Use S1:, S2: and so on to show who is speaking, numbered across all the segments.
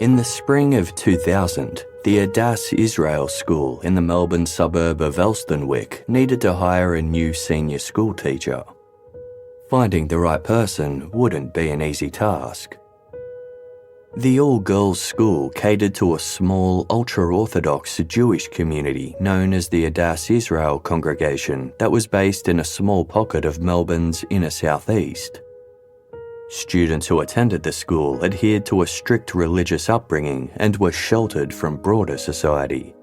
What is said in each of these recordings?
S1: In the spring of 2000, the Adass Israel School in the Melbourne suburb of Elsternwick needed to hire a new senior school teacher. Finding the right person wouldn't be an easy task. The all-girls school catered to a small, ultra-Orthodox Jewish community known as the Adass Israel congregation that was based in a small pocket of Melbourne's inner southeast. Students who attended the school adhered to a strict religious upbringing and were sheltered from broader society.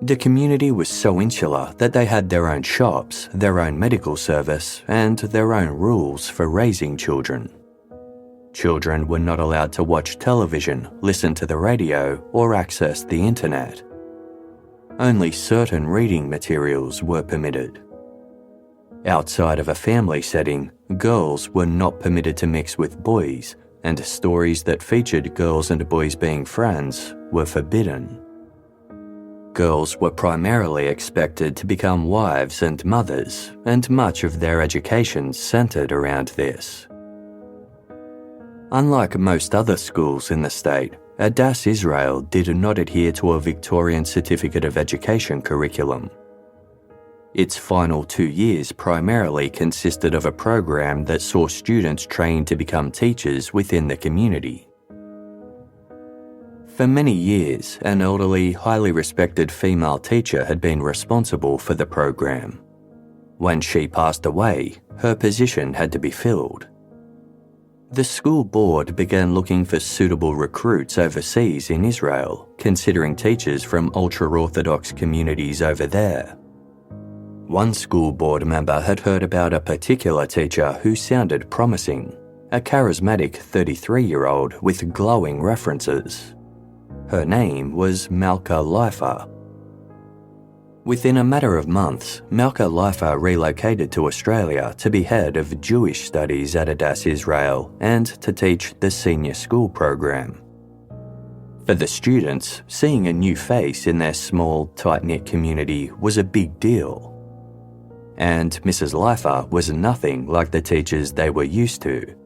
S1: The community was so insular that they had their own shops, their own medical service, and their own rules for raising children. Children were not allowed to watch television, listen to the radio, or access the internet. Only certain reading materials were permitted. Outside of a family setting, girls were not permitted to mix with boys, and stories that featured girls and boys being friends were forbidden. Girls were primarily expected to become wives and mothers, and much of their education centered around this. Unlike most other schools in the state, Adass Israel did not adhere to a Victorian Certificate of Education curriculum. Its final 2 years primarily consisted of a program that saw students trained to become teachers within the community. For many years, an elderly, highly respected female teacher had been responsible for the program. When she passed away, her position had to be filled. The school board began looking for suitable recruits overseas in Israel, considering teachers from ultra-Orthodox communities over there. One school board member had heard about a particular teacher who sounded promising, a charismatic 33-year-old with glowing references. Her name was Malka Leifer. Within a matter of months, Malka Leifer relocated to Australia to be head of Jewish studies at Adass Israel and to teach the senior school program. For the students, seeing a new face in their small, tight-knit community was a big deal. And Mrs. Leifer was nothing like the teachers they were used to.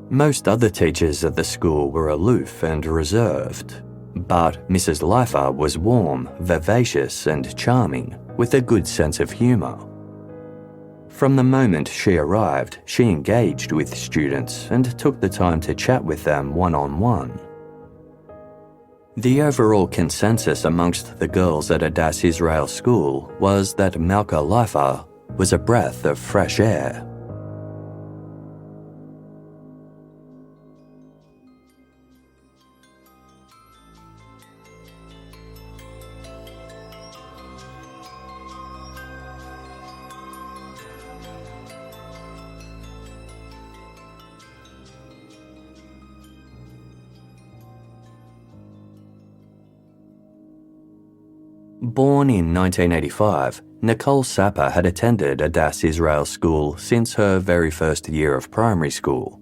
S1: Most other teachers at the school were aloof and reserved, but Mrs. Leifer was warm, vivacious and charming, with a good sense of humour. From the moment she arrived, she engaged with students and took the time to chat with them one-on-one. The overall consensus amongst the girls at Adass Israel School was that Malka Leifer was a breath of fresh air. Born in 1985, Nicole Sapper had attended Adass Israel School since her very first year of primary school.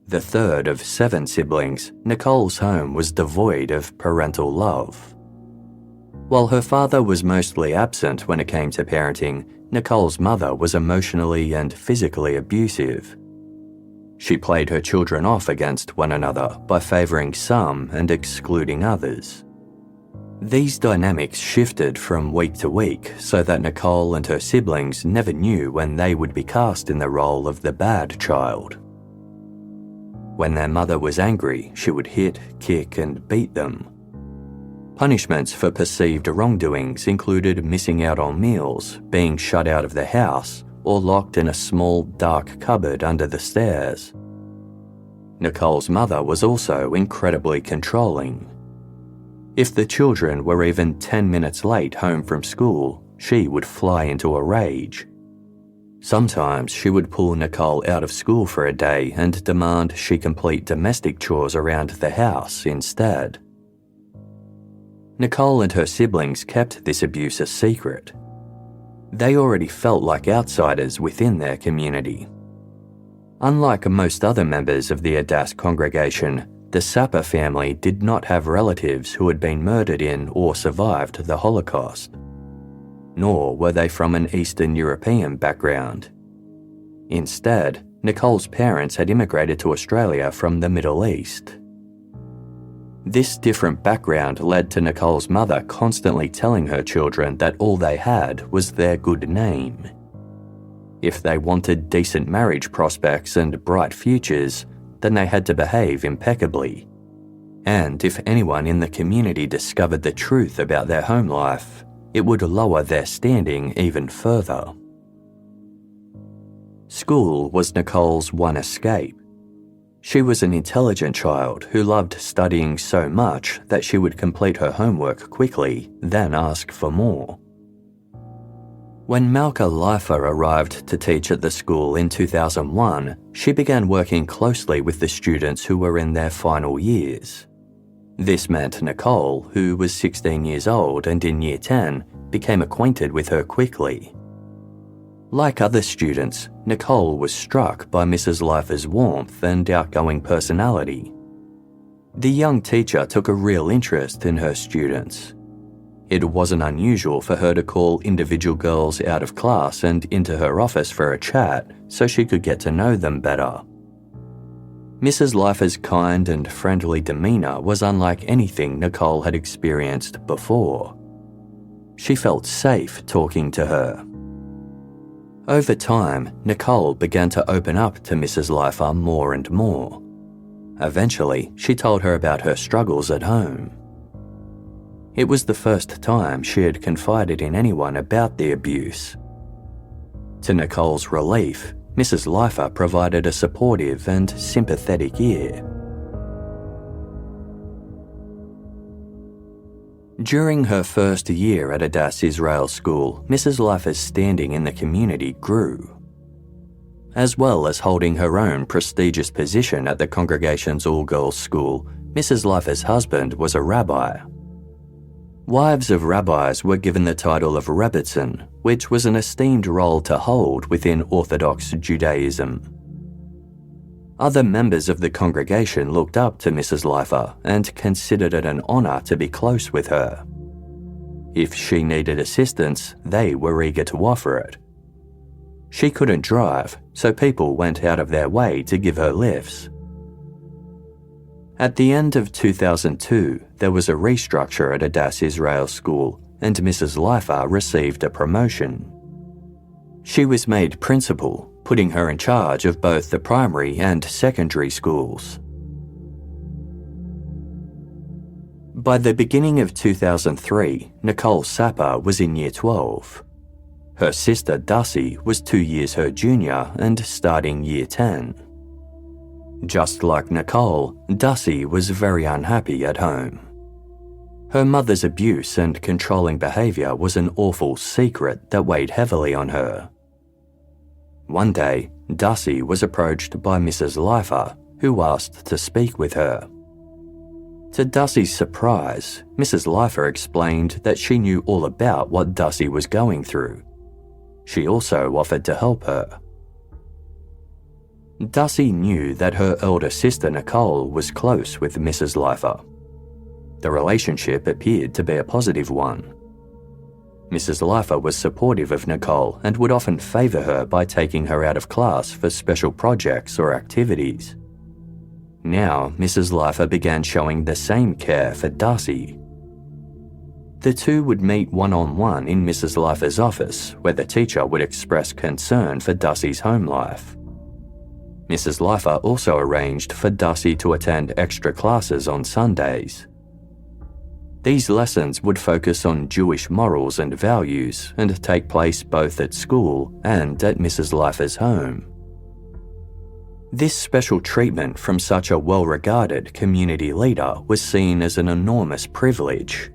S1: The third of 7 siblings, Nicole's home was devoid of parental love. While her father was mostly absent when it came to parenting, Nicole's mother was emotionally and physically abusive. She played her children off against one another by favouring some and excluding others. These dynamics shifted from week to week so that Nicole and her siblings never knew when they would be cast in the role of the bad child. When their mother was angry, she would hit, kick, and beat them. Punishments for perceived wrongdoings included missing out on meals, being shut out of the house, or locked in a small, dark cupboard under the stairs. Nicole's mother was also incredibly controlling. If the children were even 10 minutes late home from school, she would fly into a rage. Sometimes she would pull Nicole out of school for a day and demand she complete domestic chores around the house instead. Nicole and her siblings kept this abuse a secret. They already felt like outsiders within their community. Unlike most other members of the Adass congregation, the Sapper family did not have relatives who had been murdered in or survived the Holocaust. Nor were they from an Eastern European background. Instead, Nicole's parents had immigrated to Australia from the Middle East, This different background led to Nicole's mother constantly telling her children that all they had was their good name. If they wanted decent marriage prospects and bright futures, then they had to behave impeccably. And if anyone in the community discovered the truth about their home life, it would lower their standing even further. School was Nicole's one escape. She was an intelligent child who loved studying so much that she would complete her homework quickly, then ask for more. When Malka Leifer arrived to teach at the school in 2001, she began working closely with the students who were in their final years. This meant Nicole, who was 16 years old and in Year 10, became acquainted with her quickly. Like other students, Nicole was struck by Mrs. Leifer's warmth and outgoing personality. The young teacher took a real interest in her students. It wasn't unusual for her to call individual girls out of class and into her office for a chat so she could get to know them better. Mrs. Leifer's kind and friendly demeanour was unlike anything Nicole had experienced before. She felt safe talking to her. Over time, Nicole began to open up to Mrs. Leifer more and more. Eventually, she told her about her struggles at home. It was the first time she had confided in anyone about the abuse. To Nicole's relief, Mrs. Leifer provided a supportive and sympathetic ear. During her first year at Adass Israel School, Mrs. Leifer's standing in the community grew. As well as holding her own prestigious position at the congregation's all-girls school, Mrs. Leifer's husband was a rabbi. Wives of rabbis were given the title of rebbitzin, which was an esteemed role to hold within Orthodox Judaism. Other members of the congregation looked up to Mrs. Leifer and considered it an honour to be close with her. If she needed assistance, they were eager to offer it. She couldn't drive, so people went out of their way to give her lifts. At the end of 2002, there was a restructure at Adass Israel School, and Mrs. Leifer received a promotion. She was made principal, putting her in charge of both the primary and secondary schools. By the beginning of 2003, Nicole Sapper was in Year 12. Her sister Dassi was 2 years her junior and starting Year 10. Just like Nicole, Dassi was very unhappy at home. Her mother's abuse and controlling behaviour was an awful secret that weighed heavily on her. One day, Dassi was approached by Mrs. Leifer, who asked to speak with her. To Dassi's surprise, Mrs. Leifer explained that she knew all about what Dassi was going through. She also offered to help her. Dassi knew that her elder sister Nicole was close with Mrs. Leifer. The relationship appeared to be a positive one. Mrs. Leifer was supportive of Nicole and would often favour her by taking her out of class for special projects or activities. Now, Mrs. Leifer began showing the same care for Dassi. The two would meet one-on-one in Mrs. Leifer's office, where the teacher would express concern for Dassi's home life. Mrs. Leifer also arranged for Dassi to attend extra classes on Sundays. These lessons would focus on Jewish morals and values and take place both at school and at Mrs. Leifer's home. This special treatment from such a well-regarded community leader was seen as an enormous privilege.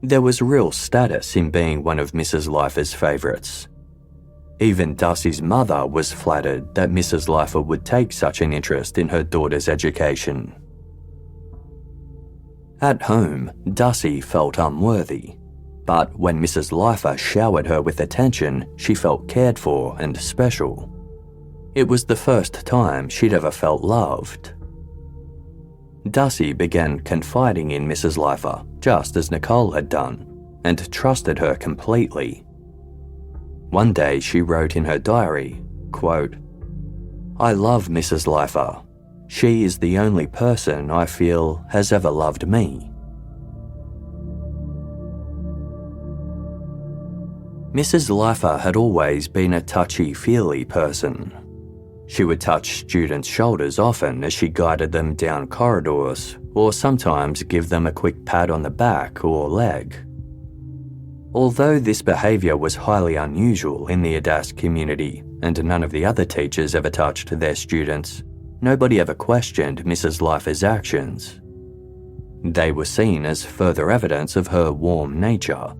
S1: There was real status in being one of Mrs. Leifer's favourites. Even Dassi's mother was flattered that Mrs. Leifer would take such an interest in her daughter's education. At home, Dassi felt unworthy, but when Mrs. Leifer showered her with attention, she felt cared for and special. It was the first time she'd ever felt loved. Dassi began confiding in Mrs. Leifer, just as Nicole had done, and trusted her completely. One day she wrote in her diary, quote, "I love Mrs. Leifer. She is the only person I feel has ever loved me. Mrs. Leifer had always been a touchy-feely person. She would touch students' shoulders often as she guided them down corridors, or sometimes give them a quick pat on the back or leg. Although this behaviour was highly unusual in the Adass community, and none of the other teachers ever touched their students, nobody ever questioned Mrs. Leifer's actions. They were seen as further evidence of her warm nature.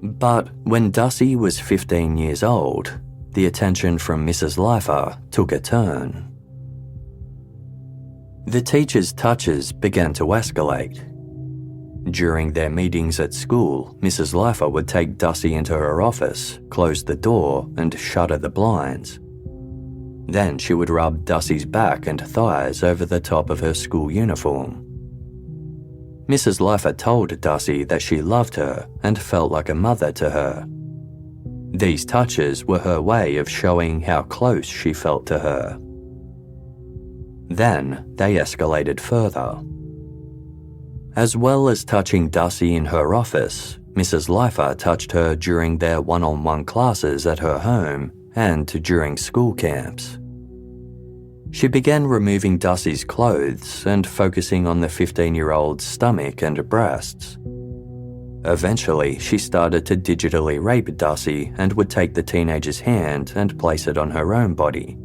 S1: But when Dassi was 15 years old, the attention from Mrs. Leifer took a turn. The teachers' touches began to escalate. During their meetings at school, Mrs. Leifer would take Dassi into her office, close the door, and shutter the blinds. Then she would rub Dassi's back and thighs over the top of her school uniform. Mrs. Leifer told Dassi that she loved her and felt like a mother to her. These touches were her way of showing how close she felt to her. Then they escalated further. As well as touching Dassi in her office, Mrs. Leifer touched her during their one-on-one classes at her home and during school camps. She began removing Dassi's clothes and focusing on the 15-year-old's stomach and breasts. Eventually, she started to digitally rape Dassi and would take the teenager's hand and place it on her own body.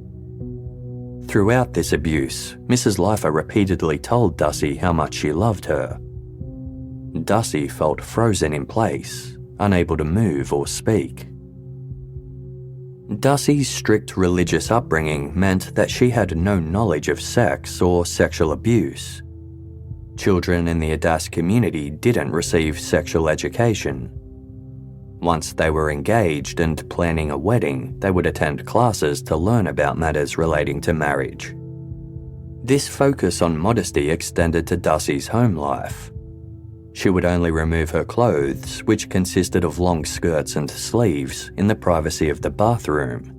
S1: Throughout this abuse, Mrs. Leifer repeatedly told Dassi how much she loved her. Dassi felt frozen in place, unable to move or speak. Dassi's strict religious upbringing meant that she had no knowledge of sex or sexual abuse. Children in the Adass community didn't receive sexual education. Once they were engaged and planning a wedding, they would attend classes to learn about matters relating to marriage. This focus on modesty extended to Dassi's home life. She would only remove her clothes, which consisted of long skirts and sleeves, in the privacy of the bathroom.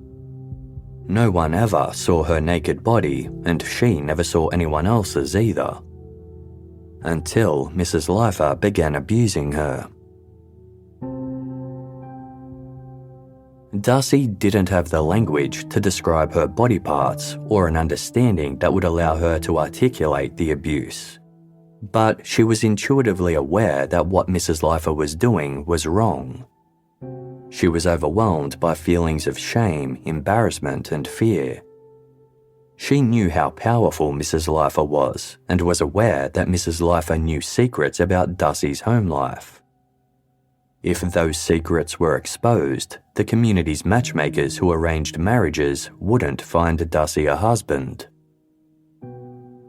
S1: No one ever saw her naked body, and she never saw anyone else's either. Until Mrs. Leifer began abusing her. Dassi didn't have the language to describe her body parts or an understanding that would allow her to articulate the abuse. But she was intuitively aware that what Mrs. Leifer was doing was wrong. She was overwhelmed by feelings of shame, embarrassment, and fear. She knew how powerful Mrs. Leifer was and was aware that Mrs. Leifer knew secrets about Dassi's home life. If those secrets were exposed, the community's matchmakers who arranged marriages wouldn't find Dassi a husband.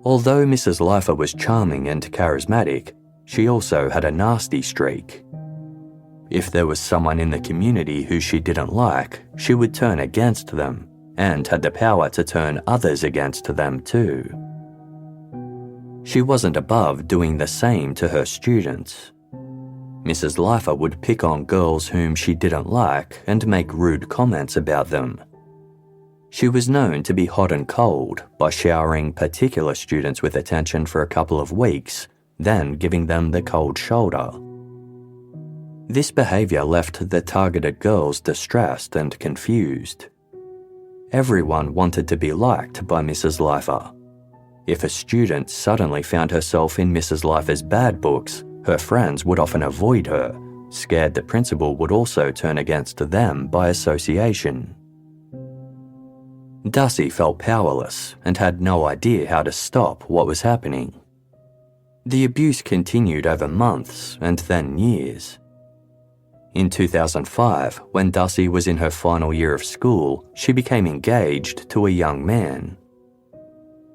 S1: Although Mrs. Leifer was charming and charismatic, she also had a nasty streak. If there was someone in the community who she didn't like, she would turn against them, and had the power to turn others against them too. She wasn't above doing the same to her students. Mrs. Leifer would pick on girls whom she didn't like and make rude comments about them. She was known to be hot and cold by showering particular students with attention for a couple of weeks, then giving them the cold shoulder. This behaviour left the targeted girls distressed and confused. Everyone wanted to be liked by Mrs. Leifer. If a student suddenly found herself in Mrs. Leifer's bad books, her friends would often avoid her, scared the principal would also turn against them by association. Dassi felt powerless and had no idea how to stop what was happening. The abuse continued over months and then years. In 2005, when Dassi was in her final year of school, she became engaged to a young man.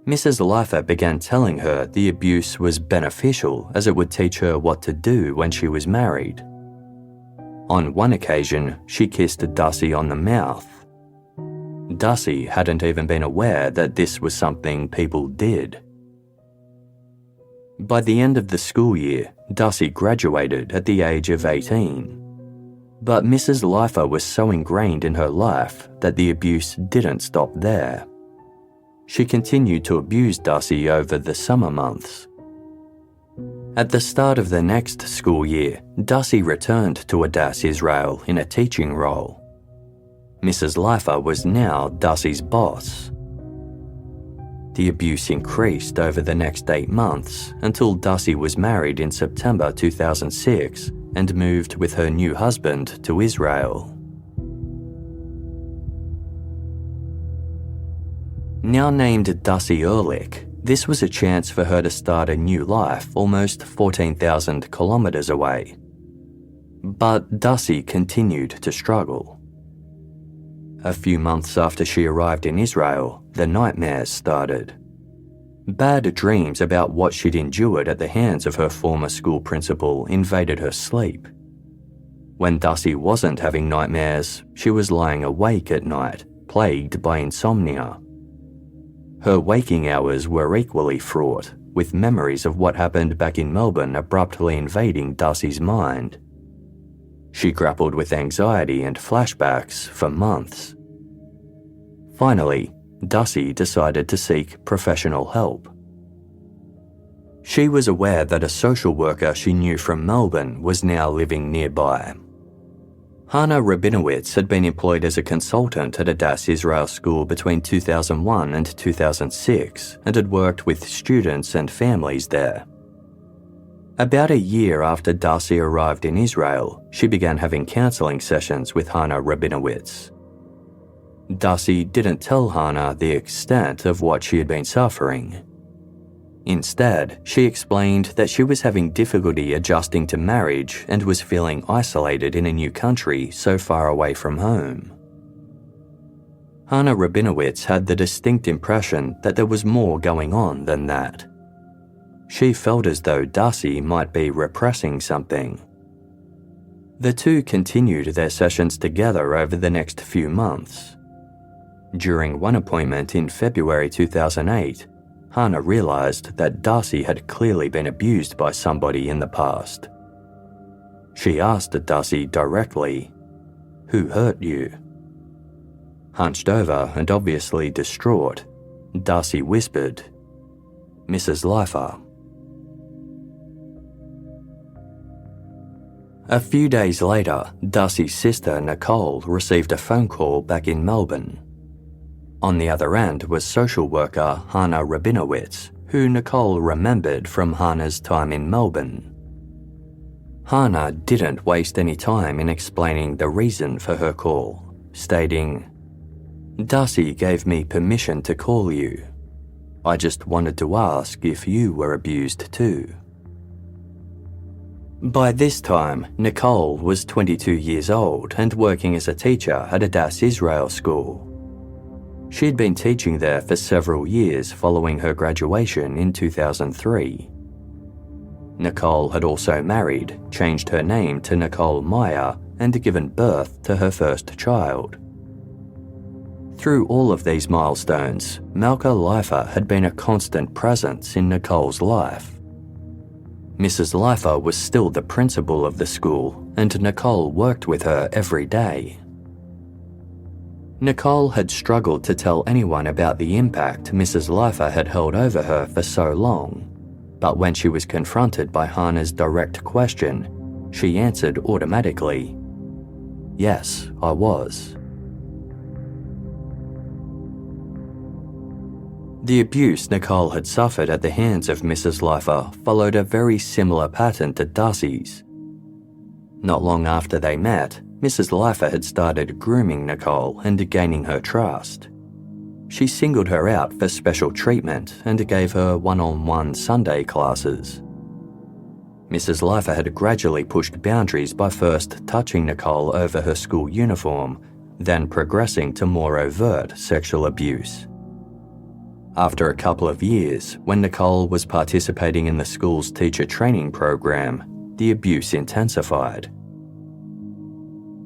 S1: Mrs. Leifer began telling her the abuse was beneficial as it would teach her what to do when she was married. On one occasion, she kissed Dassi on the mouth. Dassi hadn't even been aware that this was something people did. By the end of the school year, Dassi graduated at the age of 18. But Mrs. Leifer was so ingrained in her life that the abuse didn't stop there. she continued to abuse Dassi over the summer months. At the start of the next school year, Dassi returned to Adass Israel in a teaching role. Mrs. Leifer was now Dassi's boss. The abuse increased over the next 8 months until Dassi was married in September 2006 and moved with her new husband to Israel. Now named Dassi Erlich, this was a chance for her to start a new life almost 14,000 kilometres away. But Dassi continued to struggle. A few months after she arrived in Israel, the nightmares started. Bad dreams about what she'd endured at the hands of her former school principal invaded her sleep. When Dassi wasn't having nightmares, she was lying awake at night, plagued by insomnia. Her waking hours were equally fraught, with memories of what happened back in Melbourne abruptly invading Dassi's mind. She grappled with anxiety and flashbacks for months. Finally, Dassi decided to seek professional help. She was aware that a social worker she knew from Melbourne was now living nearby. Hannah Rabinowitz had been employed as a consultant at Adass Israel School between 2001 and 2006 and had worked with students and families there. About a year after Dassi arrived in Israel, she began having counselling sessions with Hannah Rabinowitz. Dassi didn't tell Hannah the extent of what she had been suffering. Instead, she explained that she was having difficulty adjusting to marriage and was feeling isolated in a new country so far away from home. Hannah Rabinowitz had the distinct impression that there was more going on than that. She felt as though Dassi might be repressing something. The two continued their sessions together over the next few months. During one appointment in February 2008, Hannah realised that Dassi had clearly been abused by somebody in the past. She asked Dassi directly, "Who hurt you?" Hunched over and obviously distraught, Dassi whispered, "Mrs. Leifer." A few days later, Dassi's sister Nicole received a phone call back in Melbourne. On the other end was social worker Hannah Rabinowitz, who Nicole remembered from Hannah's time in Melbourne. Hannah didn't waste any time in explaining the reason for her call, stating, "Dassi gave me permission to call you. I just wanted to ask if you were abused too." By this time, Nicole was 22 years old and working as a teacher at Adass Israel School. She'd been teaching there for several years following her graduation in 2003. Nicole had also married, changed her name to Nicole Meyer, and given birth to her first child. Through all of these milestones, Malka Leifer had been a constant presence in Nicole's life. Mrs. Leifer was still the principal of the school, and Nicole worked with her every day. Nicole had struggled to tell anyone about the impact Mrs. Leifer had held over her for so long, but when she was confronted by Hannah's direct question, she answered automatically, "Yes, I was." The abuse Nicole had suffered at the hands of Mrs. Leifer followed a very similar pattern to Dassi's. Not long after they met, Mrs. Leifer had started grooming Nicole and gaining her trust. She singled her out for special treatment and gave her one-on-one Sunday classes. Mrs. Leifer had gradually pushed boundaries by first touching Nicole over her school uniform, then progressing to more overt sexual abuse. After a couple of years, when Nicole was participating in the school's teacher training program, the abuse intensified.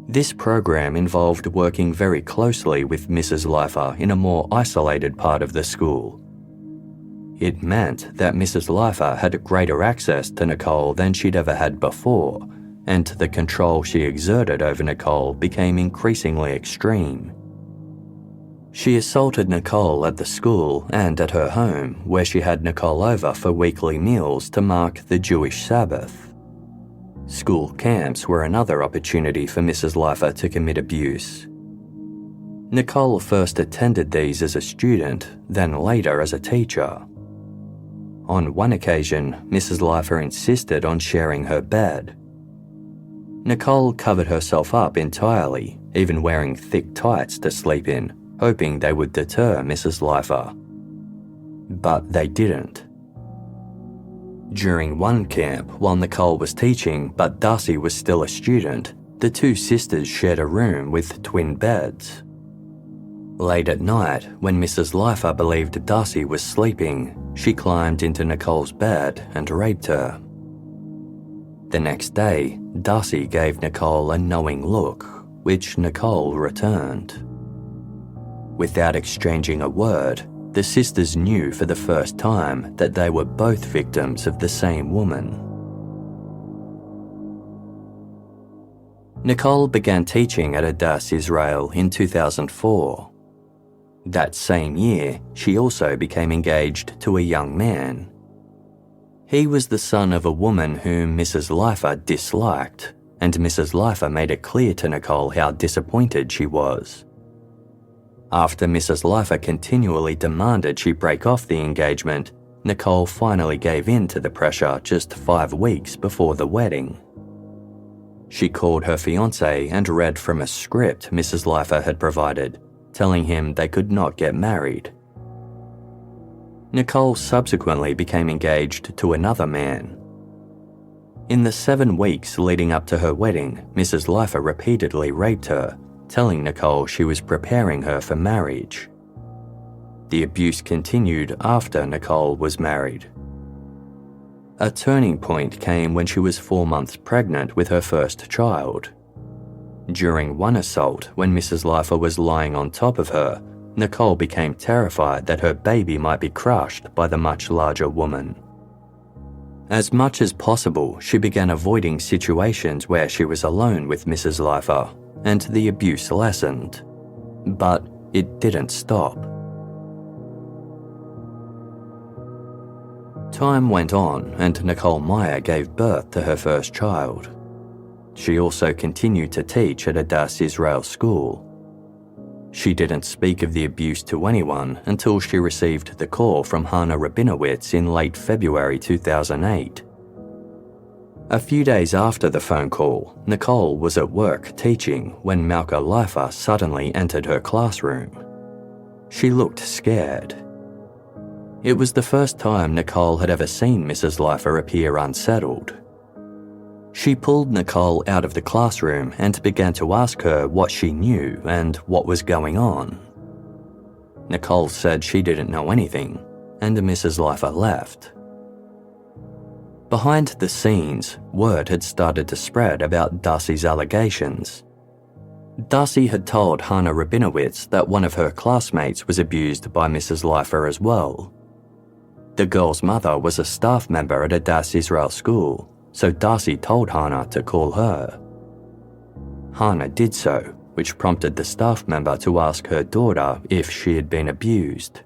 S1: This program involved working very closely with Mrs. Leifer in a more isolated part of the school. It meant that Mrs. Leifer had greater access to Nicole than she'd ever had before, and the control she exerted over Nicole became increasingly extreme. She assaulted Nicole at the school and at her home, where she had Nicole over for weekly meals to mark the Jewish Sabbath. School camps were another opportunity for Mrs. Leifer to commit abuse. Nicole first attended these as a student, then later as a teacher. On one occasion, Mrs. Leifer insisted on sharing her bed. Nicole covered herself up entirely, even wearing thick tights to sleep in, hoping they would deter Mrs. Leifer. But they didn't. During one camp, while Nicole was teaching but Dassi was still a student, the two sisters shared a room with twin beds. Late at night, when Mrs. Leifer believed Dassi was sleeping, she climbed into Nicole's bed and raped her. The next day, Dassi gave Nicole a knowing look, which Nicole returned. Without exchanging a word, the sisters knew for the first time that they were both victims of the same woman. Nicole began teaching at Adass Israel in 2004. That same year, she also became engaged to a young man. He was the son of a woman whom Mrs. Leifer disliked, and Mrs. Leifer made it clear to Nicole how disappointed she was. After Mrs. Leifer continually demanded she break off the engagement, Nicole finally gave in to the pressure just 5 weeks before the wedding. She called her fiancé and read from a script Mrs. Leifer had provided, telling him they could not get married. Nicole subsequently became engaged to another man. In the 7 weeks leading up to her wedding, Mrs. Leifer repeatedly raped her, telling Nicole she was preparing her for marriage. The abuse continued after Nicole was married. A turning point came when she was 4 months pregnant with her first child. During one assault, when Mrs. Leifer was lying on top of her, Nicole became terrified that her baby might be crushed by the much larger woman. As much as possible, she began avoiding situations where she was alone with Mrs. Leifer, and the abuse lessened. But it didn't stop. Time went on, and Nicole Meyer gave birth to her first child. She also continued to teach at Adass Israel School. She didn't speak of the abuse to anyone until she received the call from Hannah Rabinowitz in late February 2008. A few days after the phone call, Nicole was at work teaching when Malka Leifer suddenly entered her classroom. She looked scared. It was the first time Nicole had ever seen Mrs. Leifer appear unsettled. She pulled Nicole out of the classroom and began to ask her what she knew and what was going on. Nicole said she didn't know anything, and Mrs. Leifer left. Behind the scenes, word had started to spread about Dassi's allegations. Dassi had told Hannah Rabinowitz that one of her classmates was abused by Mrs. Leifer as well. The girl's mother was a staff member at Adass Israel School, so Dassi told Hannah to call her. Hannah did so, which prompted the staff member to ask her daughter if she had been abused.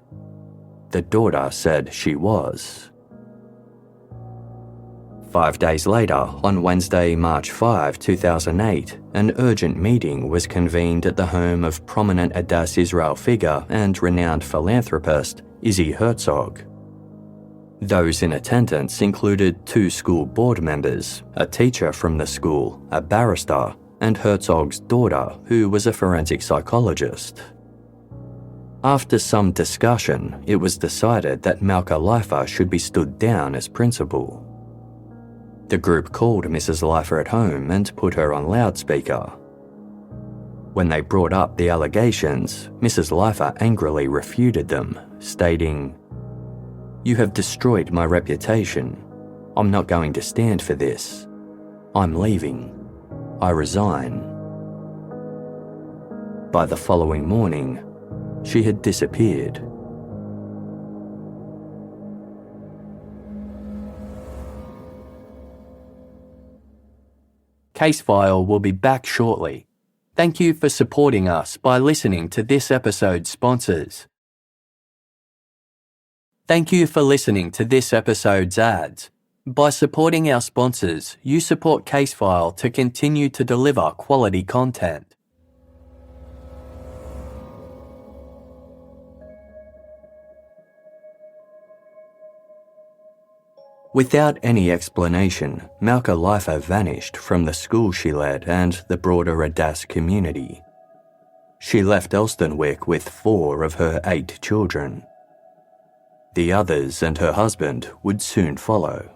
S1: The daughter said she was. 5 days later, on Wednesday, March 5, 2008, an urgent meeting was convened at the home of prominent Adass Israel figure and renowned philanthropist Izzy Herzog. Those in attendance included 2 school board members, a teacher from the school, a barrister, and Herzog's daughter, who was a forensic psychologist. After some discussion, it was decided that Malka Leifer should be stood down as principal. The group called Mrs. Leifer at home and put her on loudspeaker. When they brought up the allegations, Mrs. Leifer angrily refuted them, stating, "You have destroyed my reputation. I'm not going to stand for this. I'm leaving. I resign." By the following morning, she had disappeared. Case File will be back shortly. Thank you for supporting us by listening to this episode's sponsors. Thank you for listening to this episode's ads. By supporting our sponsors, you support Casefile to continue to deliver quality content. Without any explanation, Malka Leifer vanished from the school she led and the broader Adass community. She left Elsternwick with 4 of her 8 children. The others and her husband would soon follow.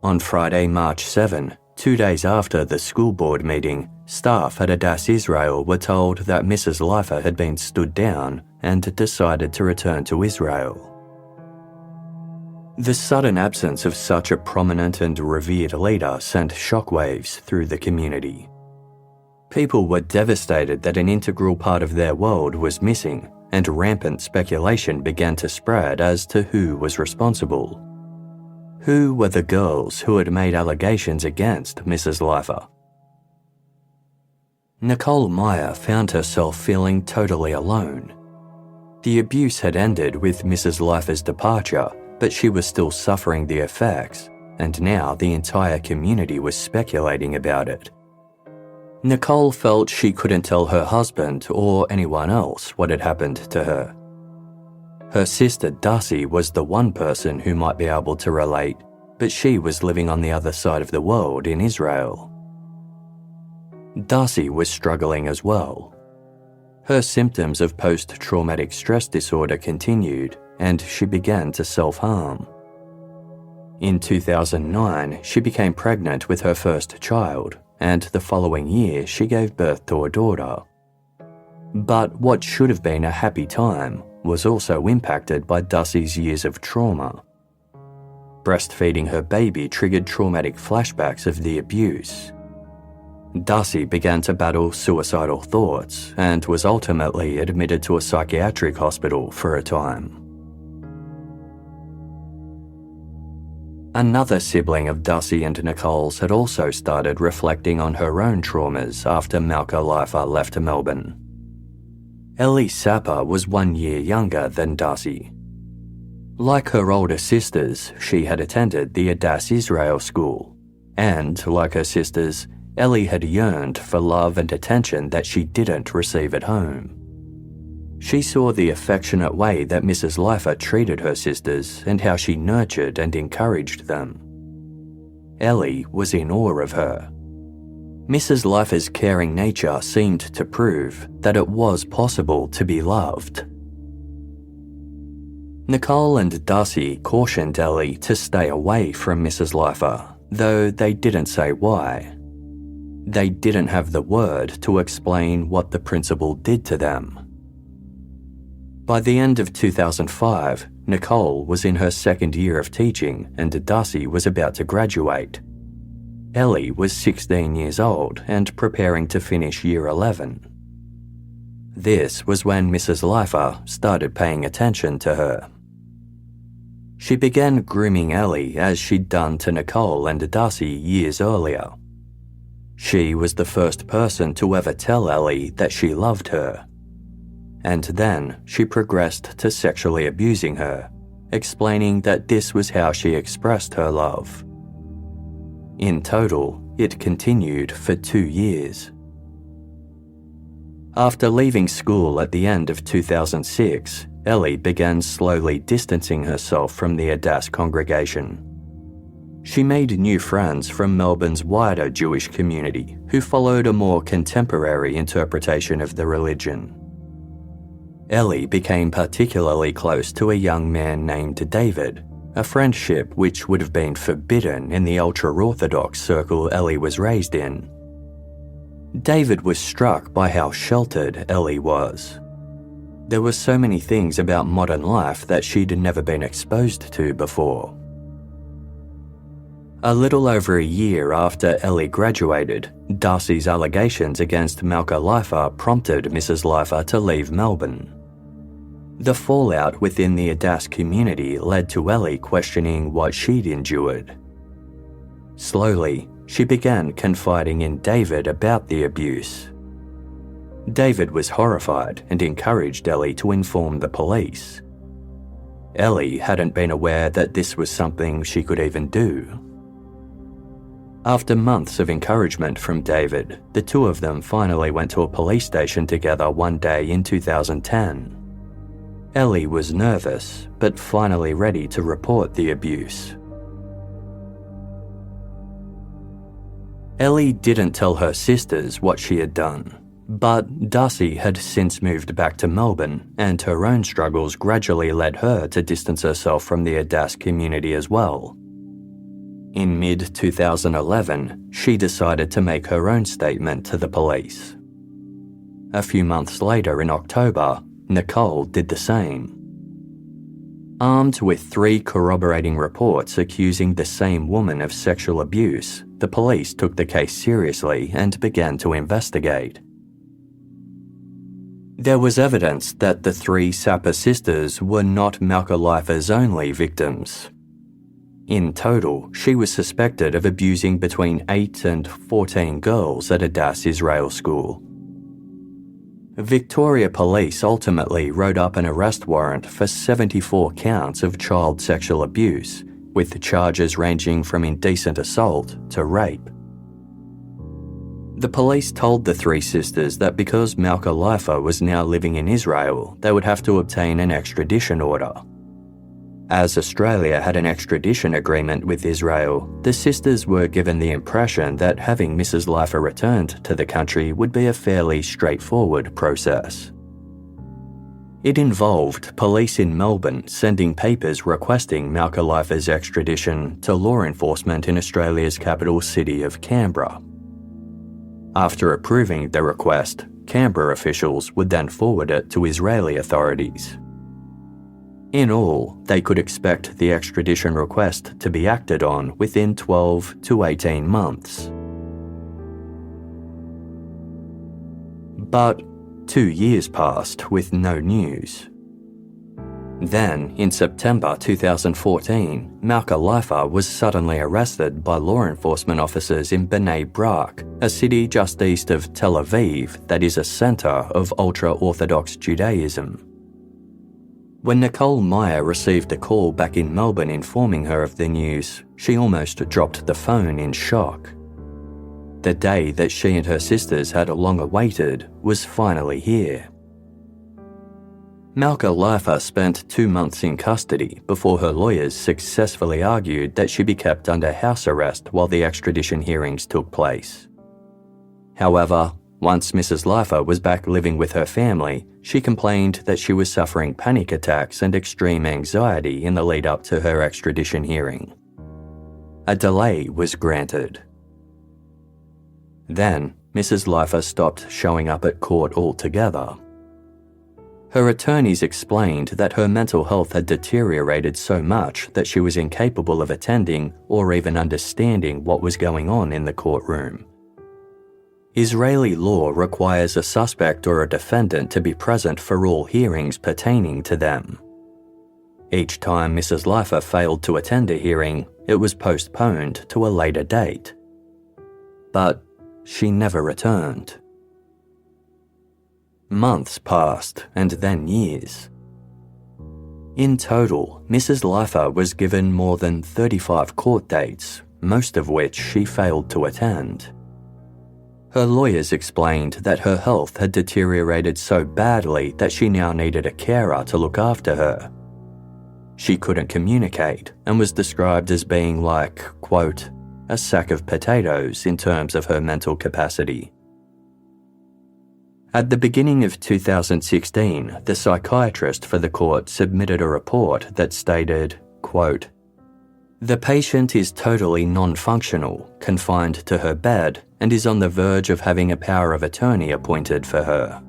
S1: On Friday, March 7, 2 days after the school board meeting, staff at Adass Israel were told that Mrs. Leifer had been stood down and decided to return to Israel. The sudden absence of such a prominent and revered leader sent shockwaves through the community. People were devastated that an integral part of their world was missing, and rampant speculation began to spread as to who was responsible. Who were the girls who had made allegations against Mrs. Leifer? Nicole Meyer found herself feeling totally alone. The abuse had ended with Mrs. Leifer's departure, but she was still suffering the effects, and now the entire community was speculating about it. Nicole felt she couldn't tell her husband or anyone else what had happened to her. Her sister Dassi was the one person who might be able to relate, but she was living on the other side of the world in Israel. Dassi was struggling as well. Her symptoms of post-traumatic stress disorder continued, and she began to self-harm. In 2009, she became pregnant with her first child, and the following year she gave birth to a daughter. But what should have been a happy time was also impacted by Dassi's years of trauma. Breastfeeding her baby triggered traumatic flashbacks of the abuse. Dassi began to battle suicidal thoughts and was ultimately admitted to a psychiatric hospital for a time. Another sibling of Dassi and Nicole's had also started reflecting on her own traumas after Malka Leifer left Melbourne. Elly Sapper was 1 year younger than Dassi. Like her older sisters, she had attended the Adass Israel School, and, like her sisters, Elly had yearned for love and attention that she didn't receive at home. She saw the affectionate way that Mrs. Leifer treated her sisters and how she nurtured and encouraged them. Elly was in awe of her. Mrs. Leifer's caring nature seemed to prove that it was possible to be loved. Nicole and Dassi cautioned Elly to stay away from Mrs. Leifer, though they didn't say why. They didn't have the word to explain what the principal did to them. By the end of 2005, Nicole was in her 2nd year of teaching and Dassi was about to graduate. Elly was 16 years old and preparing to finish year 11. This was when Mrs. Leifer started paying attention to her. She began grooming Elly as she'd done to Nicole and Dassi years earlier. She was the first person to ever tell Elly that she loved her. And then she progressed to sexually abusing her, explaining that this was how she expressed her love. In total, it continued for 2 years. After leaving school at the end of 2006, Elly began slowly distancing herself from the Adass congregation. She made new friends from Melbourne's wider Jewish community who followed a more contemporary interpretation of the religion. Elly became particularly close to a young man named David, a friendship which would have been forbidden in the ultra-Orthodox circle Elly was raised in. David was struck by how sheltered Elly was. There were so many things about modern life that she'd never been exposed to before. A little over a year after Elly graduated, Dassi's allegations against Malka Leifer prompted Mrs. Leifer to leave Melbourne. The fallout within the Adass community led to Elly questioning what she'd endured. Slowly, she began confiding in David about the abuse, David was horrified and encouraged Elly to inform the police. Elly hadn't been aware that this was something she could even do. After months of encouragement from David, the two of them finally went to a police station together one day in 2010. Elly was nervous, but finally ready to report the abuse. Elly didn't tell her sisters what she had done, but Dassi had since moved back to Melbourne, and her own struggles gradually led her to distance herself from the Adass community as well. In mid-2011, she decided to make her own statement to the police. A few months later, in October, Nicole did the same. Armed with 3 corroborating reports accusing the same woman of sexual abuse, the police took the case seriously and began to investigate. There was evidence that the 3 Sapper sisters were not Malka Leifer's only victims. In total, she was suspected of abusing between 8 and 14 girls at Adass Israel School. Victoria Police ultimately wrote up an arrest warrant for 74 counts of child sexual abuse, with charges ranging from indecent assault to rape. The police told the 3 sisters that because Malka Leifer was now living in Israel, they would have to obtain an extradition order. As Australia had an extradition agreement with Israel, the sisters were given the impression that having Mrs. Leifer returned to the country would be a fairly straightforward process. It involved police in Melbourne sending papers requesting Malka Leifer's extradition to law enforcement in Australia's capital city of Canberra. After approving the request, Canberra officials would then forward it to Israeli authorities. In all, they could expect the extradition request to be acted on within 12 to 18 months. But 2 years passed with no news. Then, in September 2014, Malka Leifer was suddenly arrested by law enforcement officers in Bnei Brak, a city just east of Tel Aviv that is a centre of ultra-Orthodox Judaism. When Nicole Meyer received a call back in Melbourne informing her of the news, she almost dropped the phone in shock. The day that she and her sisters had long awaited was finally here. Malka Leifer spent 2 months in custody before her lawyers successfully argued that she be kept under house arrest while the extradition hearings took place. However, once Mrs. Leifer was back living with her family, she complained that she was suffering panic attacks and extreme anxiety in the lead-up to her extradition hearing. A delay was granted. Then, Mrs. Leifer stopped showing up at court altogether. Her attorneys explained that her mental health had deteriorated so much that she was incapable of attending or even understanding what was going on in the courtroom. Israeli law requires a suspect or a defendant to be present for all hearings pertaining to them. Each time Mrs. Leifer failed to attend a hearing, it was postponed to a later date. But she never returned. Months passed, and then years. In total, Mrs. Leifer was given more than 35 court dates, most of which she failed to attend. Her lawyers explained that her health had deteriorated so badly that she now needed a carer to look after her. She couldn't communicate and was described as being like, quote, a sack of potatoes in terms of her mental capacity. At the beginning of 2016, the psychiatrist for the court submitted a report that stated, quote, the patient is totally non-functional, confined to her bed, and is on the verge of having a power of attorney appointed for her.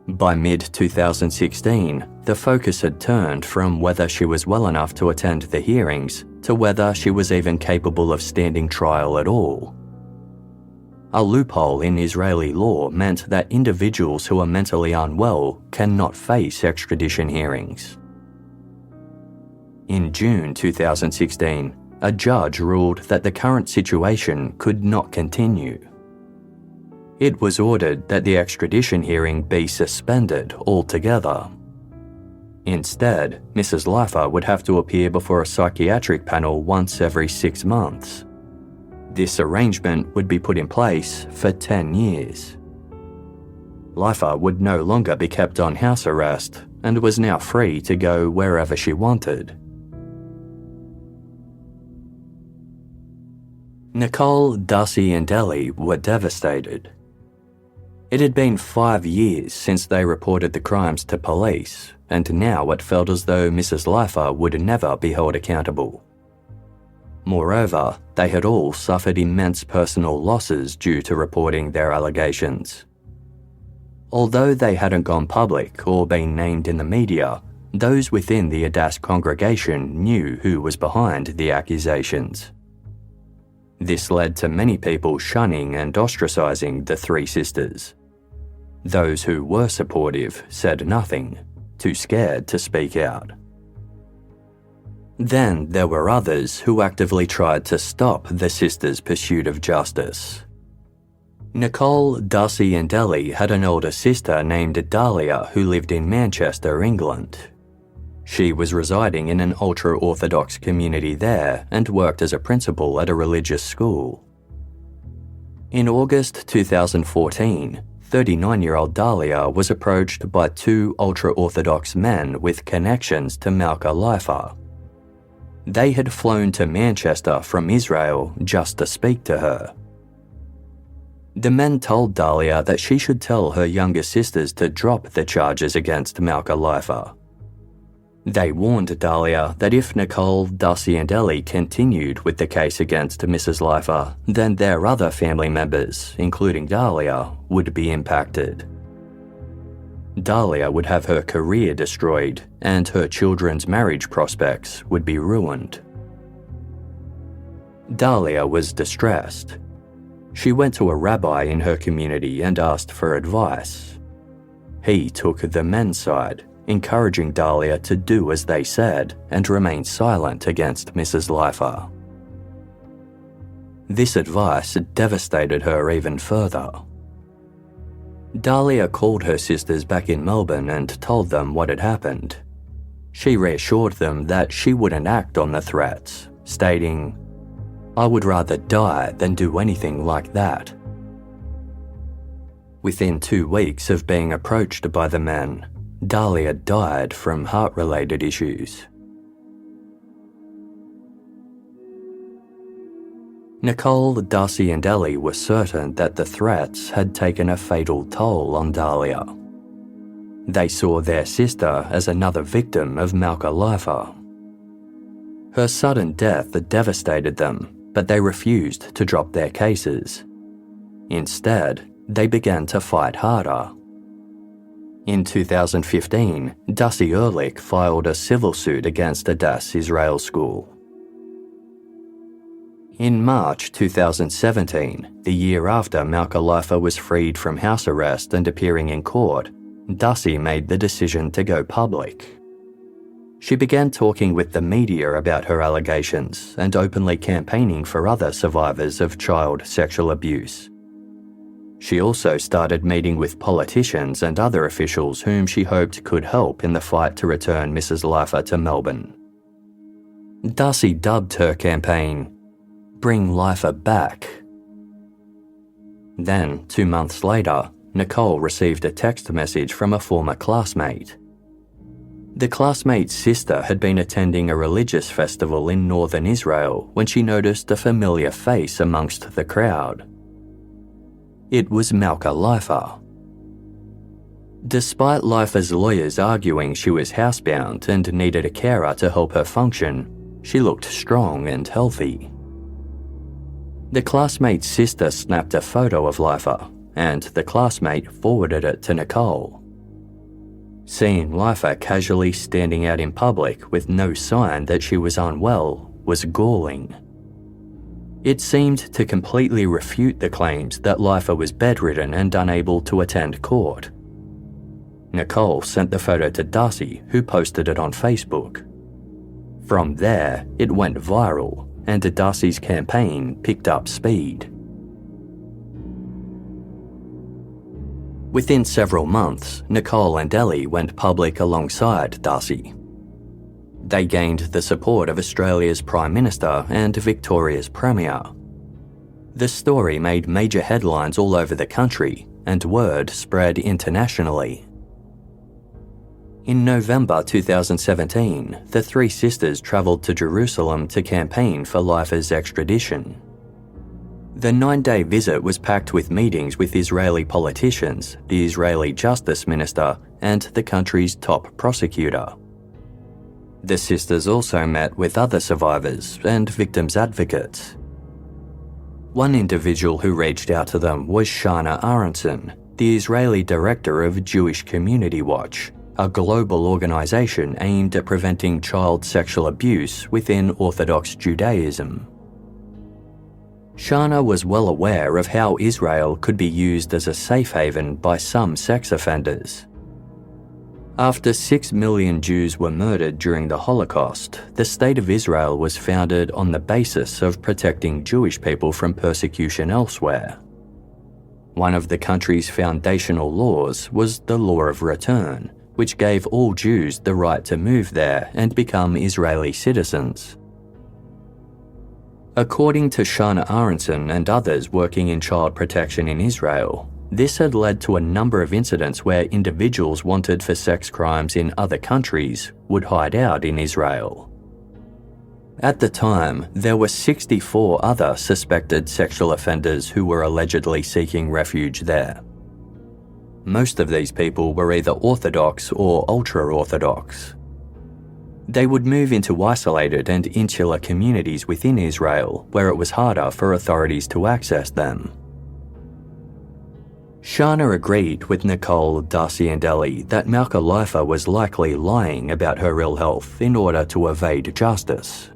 S1: By mid-2016, the focus had turned from whether she was well enough to attend the hearings to whether she was even capable of standing trial at all. A loophole in Israeli law meant that individuals who are mentally unwell cannot face extradition hearings. In June 2016, a judge ruled that the current situation could not continue. It was ordered that the extradition hearing be suspended altogether. Instead, Mrs. Leifer would have to appear before a psychiatric panel once every 6 months. This arrangement would be put in place for 10 years. Leifer would no longer be kept on house arrest and was now free to go wherever she wanted. Nicole, Dassi and Elly were devastated. It had been 5 years since they reported the crimes to police, and now it felt as though Mrs. Leifer would never be held accountable. Moreover, they had all suffered immense personal losses due to reporting their allegations. Although they hadn't gone public or been named in the media, those within the Adass congregation knew who was behind the accusations. This led to many people shunning and ostracizing the three sisters. Those who were supportive said nothing, too scared to speak out. Then there were others who actively tried to stop the sisters' pursuit of justice. Nicole, Dassi and Elly had an older sister named Dahlia who lived in Manchester, England. She was residing in an ultra-Orthodox community there and worked as a principal at a religious school. In August 2014, 39-year-old Dahlia was approached by two ultra-Orthodox men with connections to Malka Leifer. They had flown to Manchester from Israel just to speak to her. The men told Dahlia that she should tell her younger sisters to drop the charges against Malka Leifer. They warned Dahlia that if Nicole, Dassi and Elly continued with the case against Mrs. Leifer, then their other family members, including Dahlia, would be impacted. Dahlia would have her career destroyed and her children's marriage prospects would be ruined. Dahlia was distressed. She went to a rabbi in her community and asked for advice. He took the men's side, encouraging Dahlia to do as they said and remain silent against Mrs. Leifer. This advice devastated her even further. Dahlia called her sisters back in Melbourne and told them what had happened. She reassured them that she wouldn't act on the threats, stating, "I would rather die than do anything like that." Within 2 weeks of being approached by the men, Dahlia died from heart-related issues. Nicole, Dassi and Elly were certain that the threats had taken a fatal toll on Dahlia. They saw their sister as another victim of Malka Leifer. Her sudden death devastated them, but they refused to drop their cases. Instead, they began to fight harder. In 2015, Dassi Erlich filed a civil suit against Adass Israel School. In March 2017, the year after Malka Leifer was freed from house arrest and appearing in court, Dassi made the decision to go public. She began talking with the media about her allegations and openly campaigning for other survivors of child sexual abuse. She also started meeting with politicians and other officials whom she hoped could help in the fight to return Mrs. Leifer to Melbourne. Dassi dubbed her campaign, "Bring Leifer Back." Then, 2 months later, Nicole received a text message from a former classmate. The classmate's sister had been attending a religious festival in northern Israel when she noticed a familiar face amongst the crowd. It was Malka Leifer. Despite Leifer's lawyers arguing she was housebound and needed a carer to help her function, she looked strong and healthy. The classmate's sister snapped a photo of Leifer, and the classmate forwarded it to Nicole. Seeing Leifer casually standing out in public with no sign that she was unwell was galling. It seemed to completely refute the claims that Leifer was bedridden and unable to attend court. Nicole sent the photo to Dassi, who posted it on Facebook. From there, it went viral, and Dassi's campaign picked up speed. Within several months, Nicole and Elly went public alongside Dassi. They gained the support of Australia's Prime Minister and Victoria's Premier. The story made major headlines all over the country, and word spread internationally. In November 2017, the three sisters travelled to Jerusalem to campaign for Leifer's extradition. The 9-day visit was packed with meetings with Israeli politicians, the Israeli Justice Minister, and the country's top prosecutor. The sisters also met with other survivors and victims' advocates. One individual who reached out to them was Shana Aronson, the Israeli director of Jewish Community Watch, a global organisation aimed at preventing child sexual abuse within Orthodox Judaism. Shana was well aware of how Israel could be used as a safe haven by some sex offenders. After 6 million Jews were murdered during the Holocaust, the State of Israel was founded on the basis of protecting Jewish people from persecution elsewhere. One of the country's foundational laws was the Law of Return, which gave all Jews the right to move there and become Israeli citizens. According to Shana Aronson and others working in child protection in Israel, this had led to a number of incidents where individuals wanted for sex crimes in other countries would hide out in Israel. At the time, there were 64 other suspected sexual offenders who were allegedly seeking refuge there. Most of these people were either Orthodox or ultra-Orthodox. They would move into isolated and insular communities within Israel where it was harder for authorities to access them. Shana agreed with Nicole, Dassi and Elly that Malka Leifer was likely lying about her ill health in order to evade justice.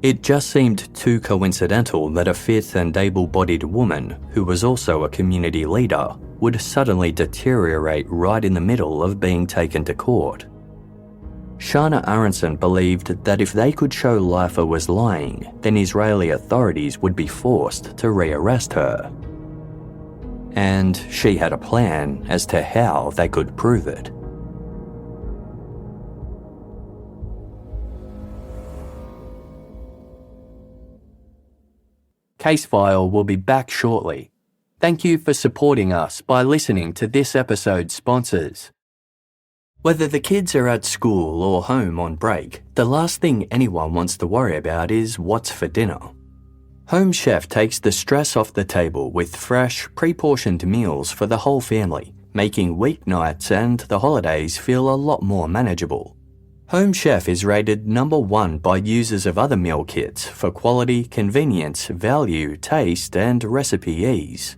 S1: It just seemed too coincidental that a fit and able-bodied woman, who was also a community leader, would suddenly deteriorate right in the middle of being taken to court. Shana Aronson believed that if they could show Leifer was lying, then Israeli authorities would be forced to rearrest her. And she had a plan as to how they could prove it. Casefile will be back shortly. Thank you for supporting us by listening to this episode's sponsors. Whether the kids are at school or home on break, the last thing anyone wants to worry about is what's for dinner. Home Chef takes the stress off the table with fresh, pre-portioned meals for the whole family, making weeknights and the holidays feel a lot more manageable. Home Chef is rated #1 by users of other meal kits for quality, convenience, value, taste, and recipe ease.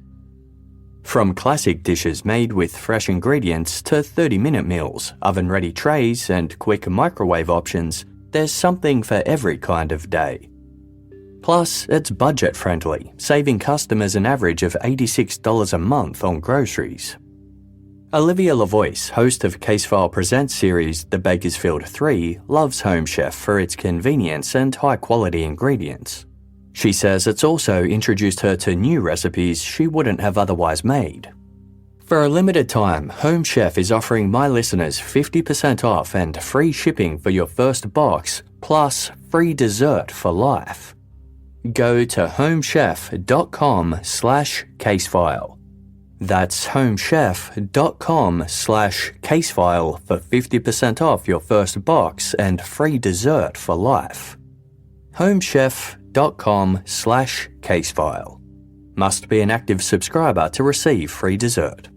S1: From classic dishes made with fresh ingredients to 30-minute meals, oven-ready trays, and quick microwave options, there's something for every kind of day. Plus, it's budget-friendly, saving customers an average of $86 a month on groceries. Olivia Lavois, host of Casefile Presents series The Bakersfield 3, loves Home Chef for its convenience and high-quality ingredients. She says it's also introduced her to new recipes she wouldn't have otherwise made. For a limited time, Home Chef is offering my listeners 50% off and free shipping for your first box, plus free dessert for life. Go to homechef.com/casefile. That's homechef.com/casefile for 50% off your first box and free dessert for life. homechef.com/casefile. Must be an active subscriber to receive free dessert.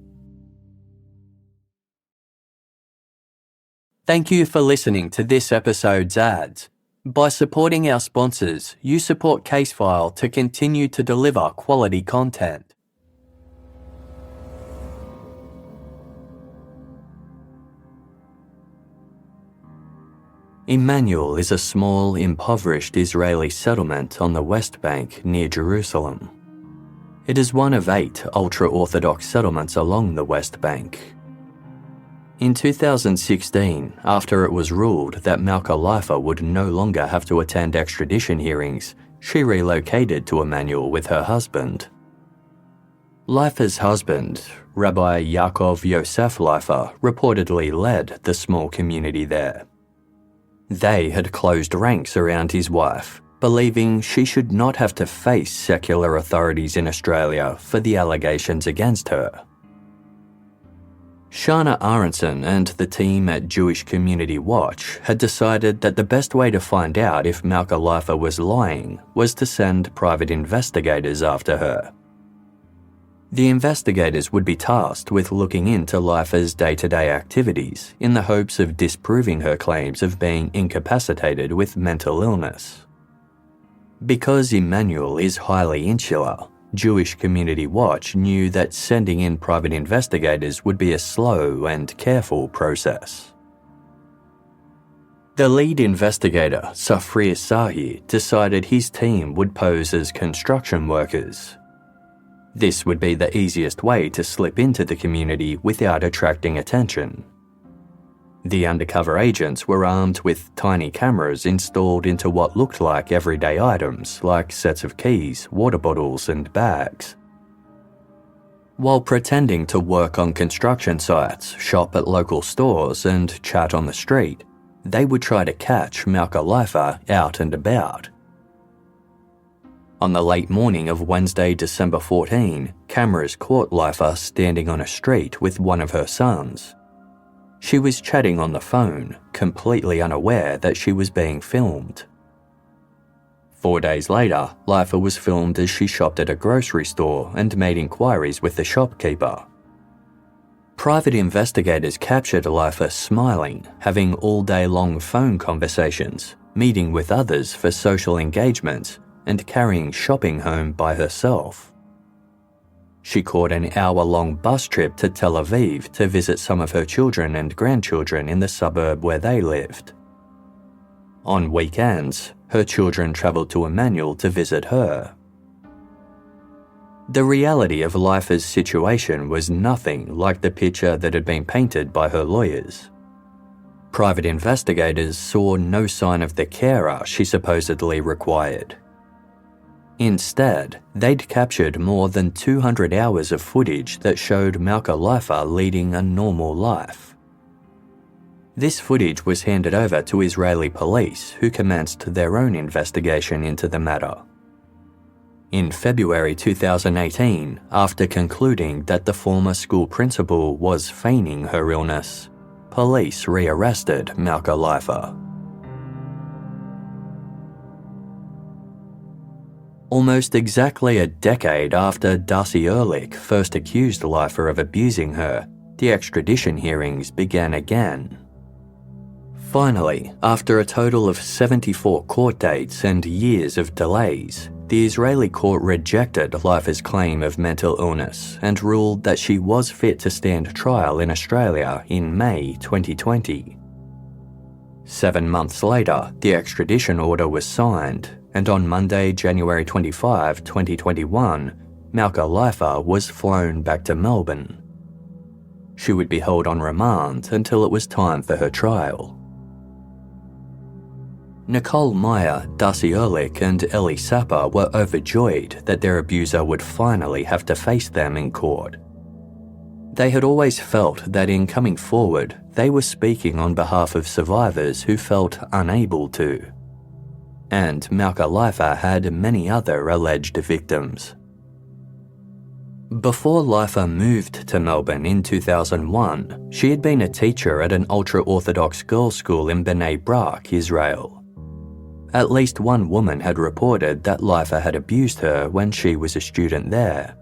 S1: Thank you for listening to this episode's ads. By supporting our sponsors, you support Casefile to continue to deliver quality content. Emmanuel is a small, impoverished Israeli settlement on the West Bank near Jerusalem. It is one of 8 ultra-Orthodox settlements along the West Bank. In 2016, after it was ruled that Malka Leifer would no longer have to attend extradition hearings, she relocated to Emmanuel with her husband. Leifer's husband, Rabbi Yaakov Yosef Leifer, reportedly led the small community there. They had closed ranks around his wife, believing she should not have to face secular authorities in Australia for the allegations against her. Shana Aronson and the team at Jewish Community Watch had decided that the best way to find out if Malka Leifer was lying was to send private investigators after her. The investigators would be tasked with looking into Leifer's day-to-day activities in the hopes of disproving her claims of being incapacitated with mental illness. Because Emmanuel is highly insular, Jewish Community Watch knew that sending in private investigators would be a slow and careful process. The lead investigator, Safrir Sahi, decided his team would pose as construction workers. This would be the easiest way to slip into the community without attracting attention. The undercover agents were armed with tiny cameras installed into what looked like everyday items like sets of keys, water bottles, and bags. While pretending to work on construction sites, shop at local stores, and chat on the street, they would try to catch Malka Leifer out and about. On the late morning of Wednesday, December 14, cameras caught Leifer standing on a street with one of her sons. She was chatting on the phone, completely unaware that she was being filmed. 4 days later, Leifer was filmed as she shopped at a grocery store and made inquiries with the shopkeeper. Private investigators captured Leifer smiling, having all-day-long phone conversations, meeting with others for social engagements, and carrying shopping home by herself. She caught an hour-long bus trip to Tel Aviv to visit some of her children and grandchildren in the suburb where they lived. On weekends, her children travelled to Emmanuel to visit her. The reality of Leifer's situation was nothing like the picture that had been painted by her lawyers. Private investigators saw no sign of the carer she supposedly required. Instead, they'd captured more than 200 hours of footage that showed Malka Leifer leading a normal life. This footage was handed over to Israeli police, who commenced their own investigation into the matter. In February 2018, after concluding that the former school principal was feigning her illness, police rearrested Malka Leifer. Almost exactly a decade after Dassi Erlich first accused Leifer of abusing her, the extradition hearings began again. Finally, after a total of 74 court dates and years of delays, the Israeli court rejected Leifer's claim of mental illness and ruled that she was fit to stand trial in Australia in May 2020. 7 months later, the extradition order was signed, and on Monday, January 25, 2021, Malka Leifer was flown back to Melbourne. She would be held on remand until it was time for her trial. Nicole Meyer, Dassi Erlich, and Elly Sapper were overjoyed that their abuser would finally have to face them in court. They had always felt that in coming forward, they were speaking on behalf of survivors who felt unable to. And Malka Leifer had many other alleged victims. Before Leifer moved to Melbourne in 2001, she had been a teacher at an ultra-Orthodox girls' school in Bnei Brak, Israel. At least one woman had reported that Leifer had abused her when she was a student there.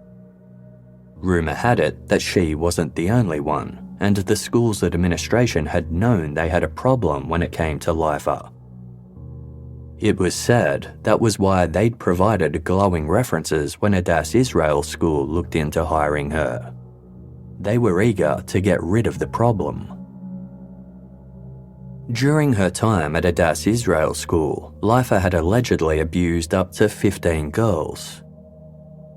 S1: Rumour had it that she wasn't the only one, and the school's administration had known they had a problem when it came to Leifer. It was said that was why they'd provided glowing references when Adass Israel School looked into hiring her. They were eager to get rid of the problem. During her time at Adass Israel School, Leifer had allegedly abused up to 15 girls.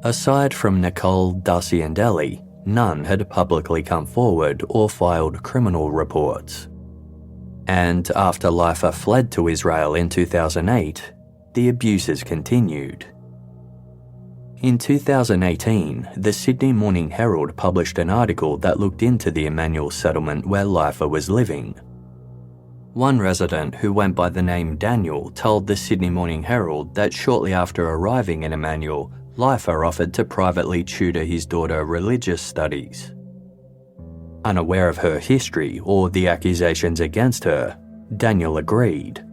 S1: Aside from Nicole, Dassi and Elly, none had publicly come forward or filed criminal reports. And after Leifer fled to Israel in 2008, the abuses continued. in 2018, the Sydney Morning Herald published an article that looked into the Emmanuel settlement where Leifer was living. One resident who went by the name Daniel told the Sydney Morning Herald that shortly after arriving in Emmanuel, Leifer offered to privately tutor his daughter religious studies. Unaware of her history or the accusations against her, Daniel agreed.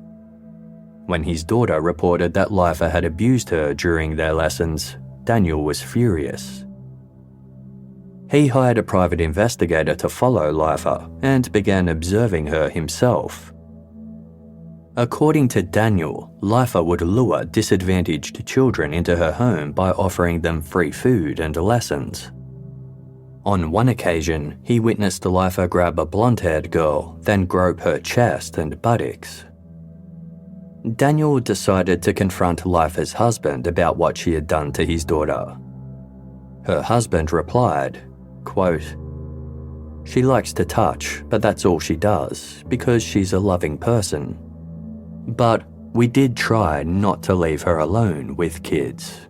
S1: When his daughter reported that Leifer had abused her during their lessons, Daniel was furious. He hired a private investigator to follow Leifer and began observing her himself. According to Daniel, Leifer would lure disadvantaged children into her home by offering them free food and lessons. On one occasion, he witnessed Leifer grab a blonde-haired girl, then grope her chest and buttocks. Daniel decided to confront Leifer's husband about what she had done to his daughter. Her husband replied, quote, "She likes to touch, but that's all she does, because she's a loving person. But we did try not to leave her alone with kids."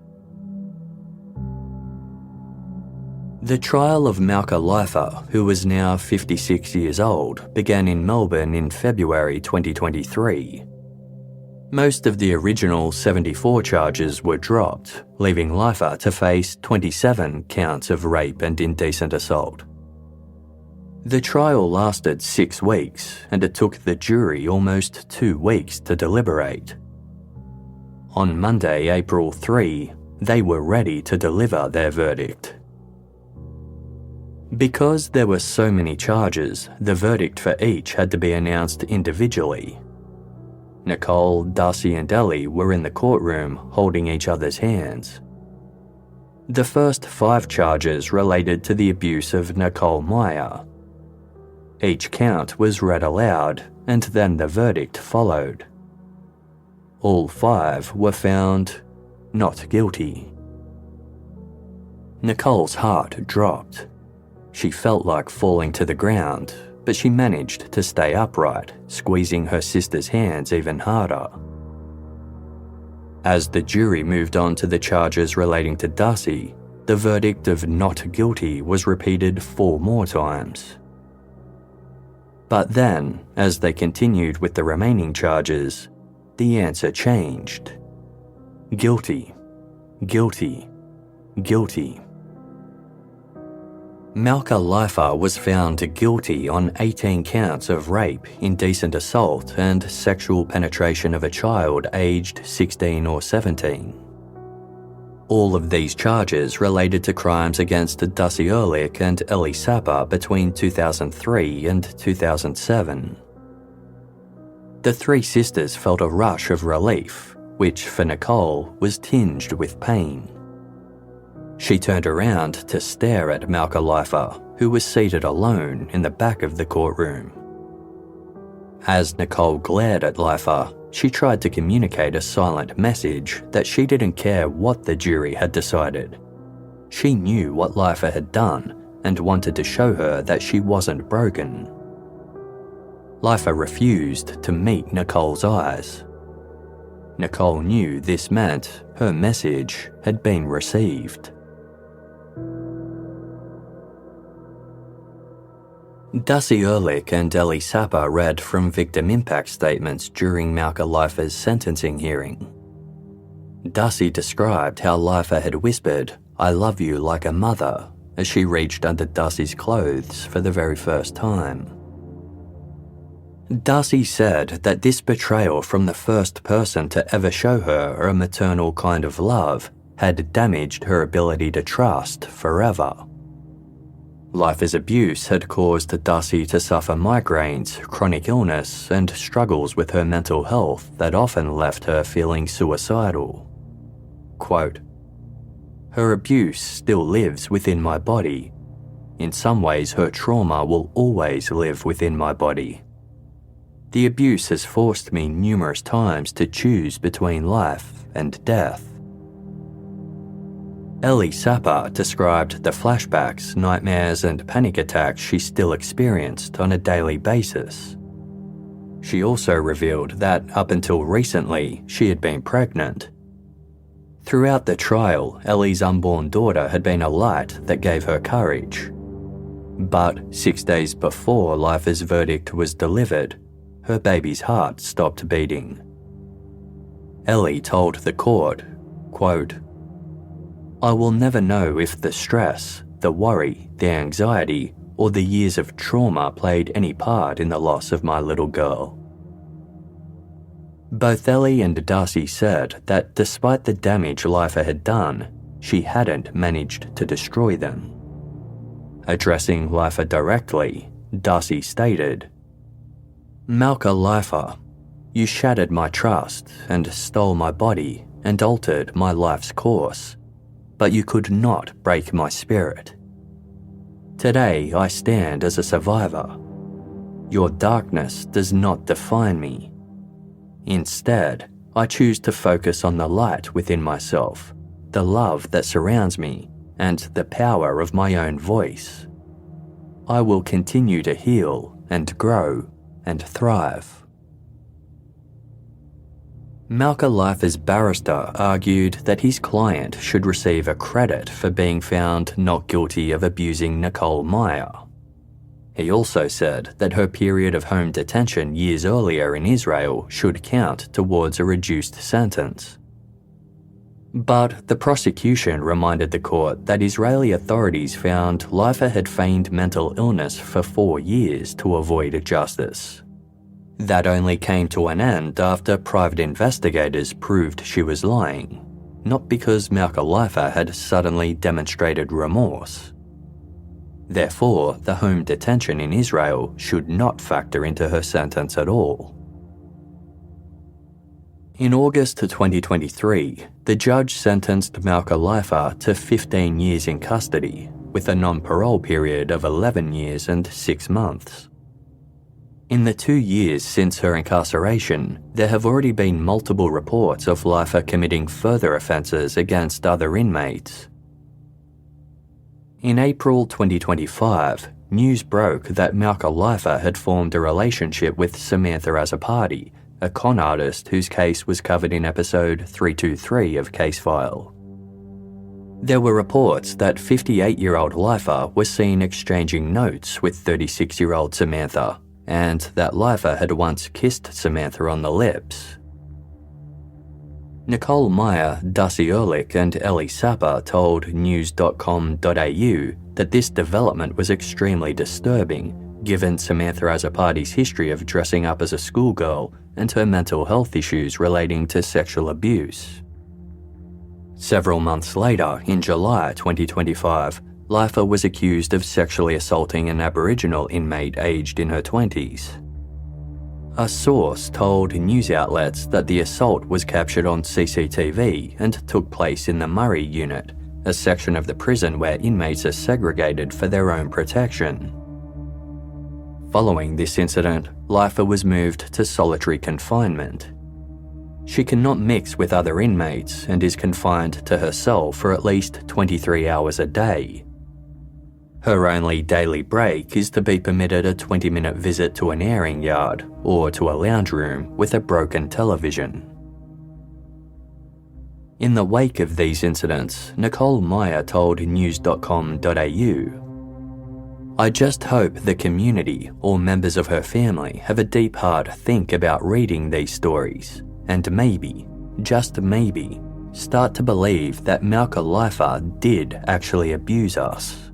S1: The trial of Malka Leifer, who was now 56 years old, began in Melbourne in February 2023. Most of the original 74 charges were dropped, leaving Leifer to face 27 counts of rape and indecent assault. The trial lasted 6 weeks, and it took the jury almost 2 weeks to deliberate. On Monday, April 3, they were ready to deliver their verdict. Because there were so many charges, the verdict for each had to be announced individually. Nicole, Dassi and Elly were in the courtroom holding each other's hands. The first 5 charges related to the abuse of Nicole Meyer. Each count was read aloud, and then the verdict followed. All 5 were found not guilty. Nicole's heart dropped. She felt like falling to the ground, but she managed to stay upright, squeezing her sister's hands even harder. As the jury moved on to the charges relating to Dassi, the verdict of not guilty was repeated 4 more times. But then, as they continued with the remaining charges, the answer changed. Guilty, guilty, guilty. Malka Leifer was found guilty on 18 counts of rape, indecent assault, and sexual penetration of a child aged 16 or 17. All of these charges related to crimes against Dassi Erlich and Elly Sapper between 2003 and 2007. The 3 sisters felt a rush of relief, which for Nicole was tinged with pain. She turned around to stare at Malka Leifer, who was seated alone in the back of the courtroom. As Nicole glared at Leifer, she tried to communicate a silent message that she didn't care what the jury had decided. She knew what Leifer had done and wanted to show her that she wasn't broken. Leifer refused to meet Nicole's eyes. Nicole knew this meant her message had been received. Dassi Erlich and Elly Sapper read from victim impact statements during Malka Leifer's sentencing hearing. Dassi described how Leifer had whispered, "I love you like a mother," as she reached under Dassi's clothes for the very first time. Dassi said that this betrayal from the first person to ever show her a maternal kind of love had damaged her ability to trust forever. Leifer's abuse had caused Dassi to suffer migraines, chronic illness, and struggles with her mental health that often left her feeling suicidal. Quote, "Her abuse still lives within my body. In some ways, her trauma will always live within my body. The abuse has forced me numerous times to choose between life and death." Elly Sapper described the flashbacks, nightmares, and panic attacks she still experienced on a daily basis. She also revealed that up until recently, she had been pregnant. Throughout the trial, Elly's unborn daughter had been a light that gave her courage. But 6 days before Leifer's verdict was delivered, her baby's heart stopped beating. Elly told the court, quote, "I will never know if the stress, the worry, the anxiety, or the years of trauma played any part in the loss of my little girl." Both Elly and Dassi said that despite the damage Leifer had done, she hadn't managed to destroy them. Addressing Leifer directly, Dassi stated, "Malka Leifer, you shattered my trust and stole my body and altered my life's course, but you could not break my spirit. Today I stand as a survivor. Your darkness does not define me. Instead, I choose to focus on the light within myself, the love that surrounds me, and the power of my own voice. I will continue to heal and grow and thrive." Malka Leifer's barrister argued that his client should receive a credit for being found not guilty of abusing Nicole Meyer. He also said that her period of home detention years earlier in Israel should count towards a reduced sentence. But the prosecution reminded the court that Israeli authorities found Leifer had feigned mental illness for 4 years to avoid justice. That only came to an end after private investigators proved she was lying, not because Malka Leifer had suddenly demonstrated remorse. Therefore, the home detention in Israel should not factor into her sentence at all. In August 2023, the judge sentenced Malka Leifer to 15 years in custody, with a non-parole period of 11 years and 6 months. In the 2 years since her incarceration, there have already been multiple reports of Leifer committing further offences against other inmates. In April 2025, news broke that Malka Leifer had formed a relationship with Samantha Azzopardi, a con artist whose case was covered in episode 323 of Case File. There were reports that 58-year-old Leifer was seen exchanging notes with 36-year-old Samantha, and that Leifer had once kissed Samantha on the lips. Nicole Meyer, Dassi Erlich and Elly Sapper told news.com.au that this development was extremely disturbing, given Samantha Azzopardi's history of dressing up as a schoolgirl and her mental health issues relating to sexual abuse. Several months later, in July 2025, Leifer was accused of sexually assaulting an Aboriginal inmate aged in her 20s. A source told news outlets that the assault was captured on CCTV and took place in the Murray unit, a section of the prison where inmates are segregated for their own protection. Following this incident, Leifer was moved to solitary confinement. She cannot mix with other inmates and is confined to her cell for at least 23 hours a day. Her only daily break is to be permitted a 20-minute visit to an airing yard or to a lounge room with a broken television. In the wake of these incidents, Nicole Meyer told news.com.au, "I just hope the community or members of her family have a deep hard think about reading these stories and maybe, just maybe, start to believe that Malka Leifer did actually abuse us."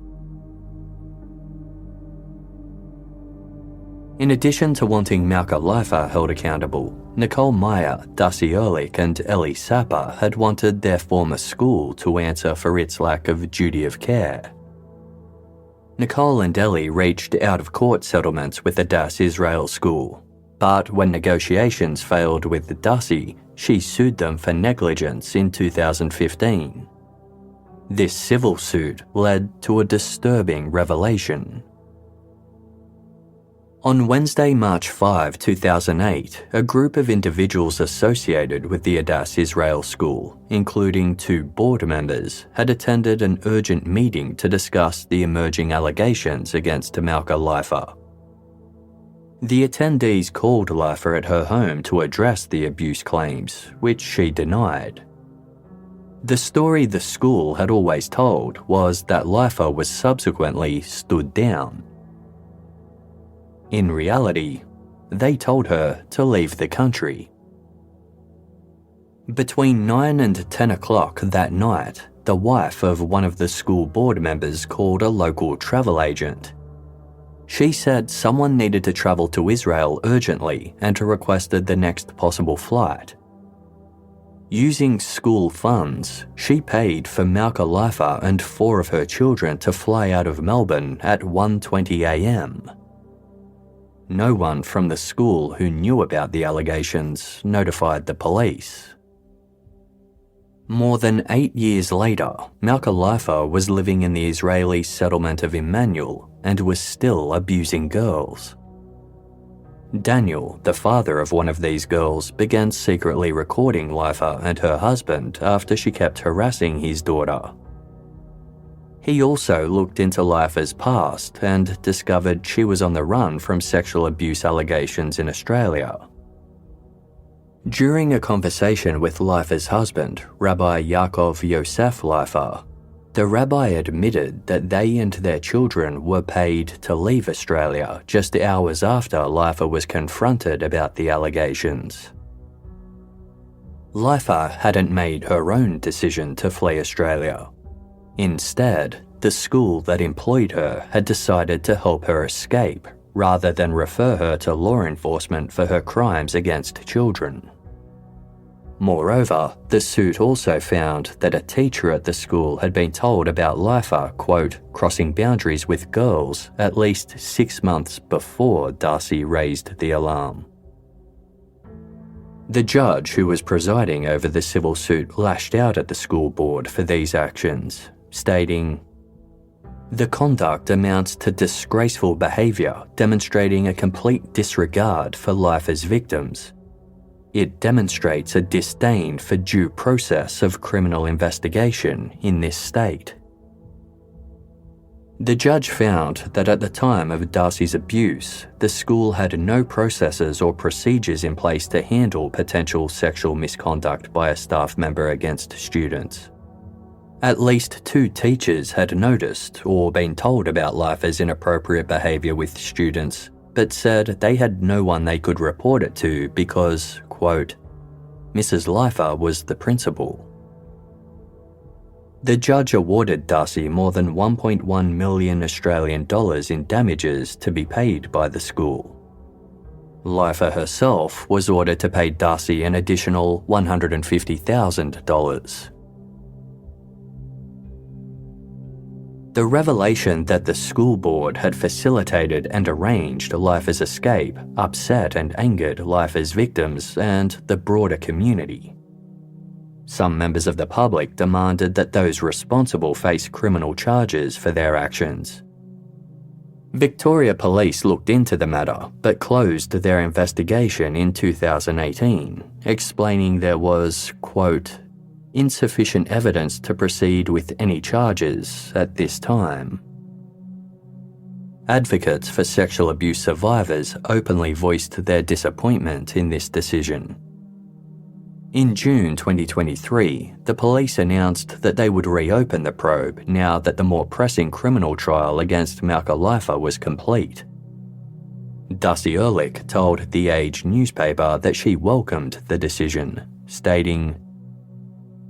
S1: In addition to wanting Malka Leifer held accountable, Nicole Meyer, Dassi Erlich and Elly Sapper had wanted their former school to answer for its lack of duty of care. Nicole and Elly reached out-of-court settlements with Adass Israel School, but when negotiations failed with Dassi, she sued them for negligence in 2015. This civil suit led to a disturbing revelation. On Wednesday, March 5, 2008, a group of individuals associated with the Adass Israel School, including 2 board members, had attended an urgent meeting to discuss the emerging allegations against Malka Leifer. The attendees called Leifer at her home to address the abuse claims, which she denied. The story the school had always told was that Leifer was subsequently stood down. In reality, they told her to leave the country. Between 9 and 10 o'clock that night, the wife of one of the school board members called a local travel agent. She said someone needed to travel to Israel urgently and requested the next possible flight. Using school funds, she paid for Malka Leifer and 4 of her children to fly out of Melbourne at 1:20 a.m. No one from the school who knew about the allegations notified the police. More than 8 years later, Malka Leifer was living in the Israeli settlement of Emmanuel and was still abusing girls. Daniel, the father of one of these girls, began secretly recording Leifer and her husband after she kept harassing his daughter. He also looked into Leifer's past and discovered she was on the run from sexual abuse allegations in Australia. During a conversation with Leifer's husband, Rabbi Yaakov Yosef Leifer, the rabbi admitted that they and their children were paid to leave Australia just hours after Leifer was confronted about the allegations. Leifer hadn't made her own decision to flee Australia. Instead, the school that employed her had decided to help her escape rather than refer her to law enforcement for her crimes against children. Moreover, the suit also found that a teacher at the school had been told about Leifer, quote, crossing boundaries with girls at least 6 months before Dassi raised the alarm. The judge who was presiding over the civil suit lashed out at the school board for these actions, stating, "The conduct amounts to disgraceful behaviour demonstrating a complete disregard for Leifer's victims. It demonstrates a disdain for due process of criminal investigation in this state." The judge found that at the time of Dassi's abuse, the school had no processes or procedures in place to handle potential sexual misconduct by a staff member against students. At least 2 teachers had noticed or been told about Leifer's inappropriate behaviour with students, but said they had no one they could report it to because, quote, Mrs. Leifer was the principal. The judge awarded Dassi more than 1.1 million Australian dollars in damages to be paid by the school. Leifer herself was ordered to pay Dassi an additional $150,000. The revelation that the school board had facilitated and arranged Leifer's escape upset and angered Leifer's victims and the broader community. Some members of the public demanded that those responsible face criminal charges for their actions. Victoria Police looked into the matter but closed their investigation in 2018, explaining there was, quote, insufficient evidence to proceed with any charges at this time. Advocates for sexual abuse survivors openly voiced their disappointment in this decision. In June 2023, the police announced that they would reopen the probe now that the more pressing criminal trial against Malka Leifer was complete. Dassi Erlich told The Age newspaper that she welcomed the decision, stating,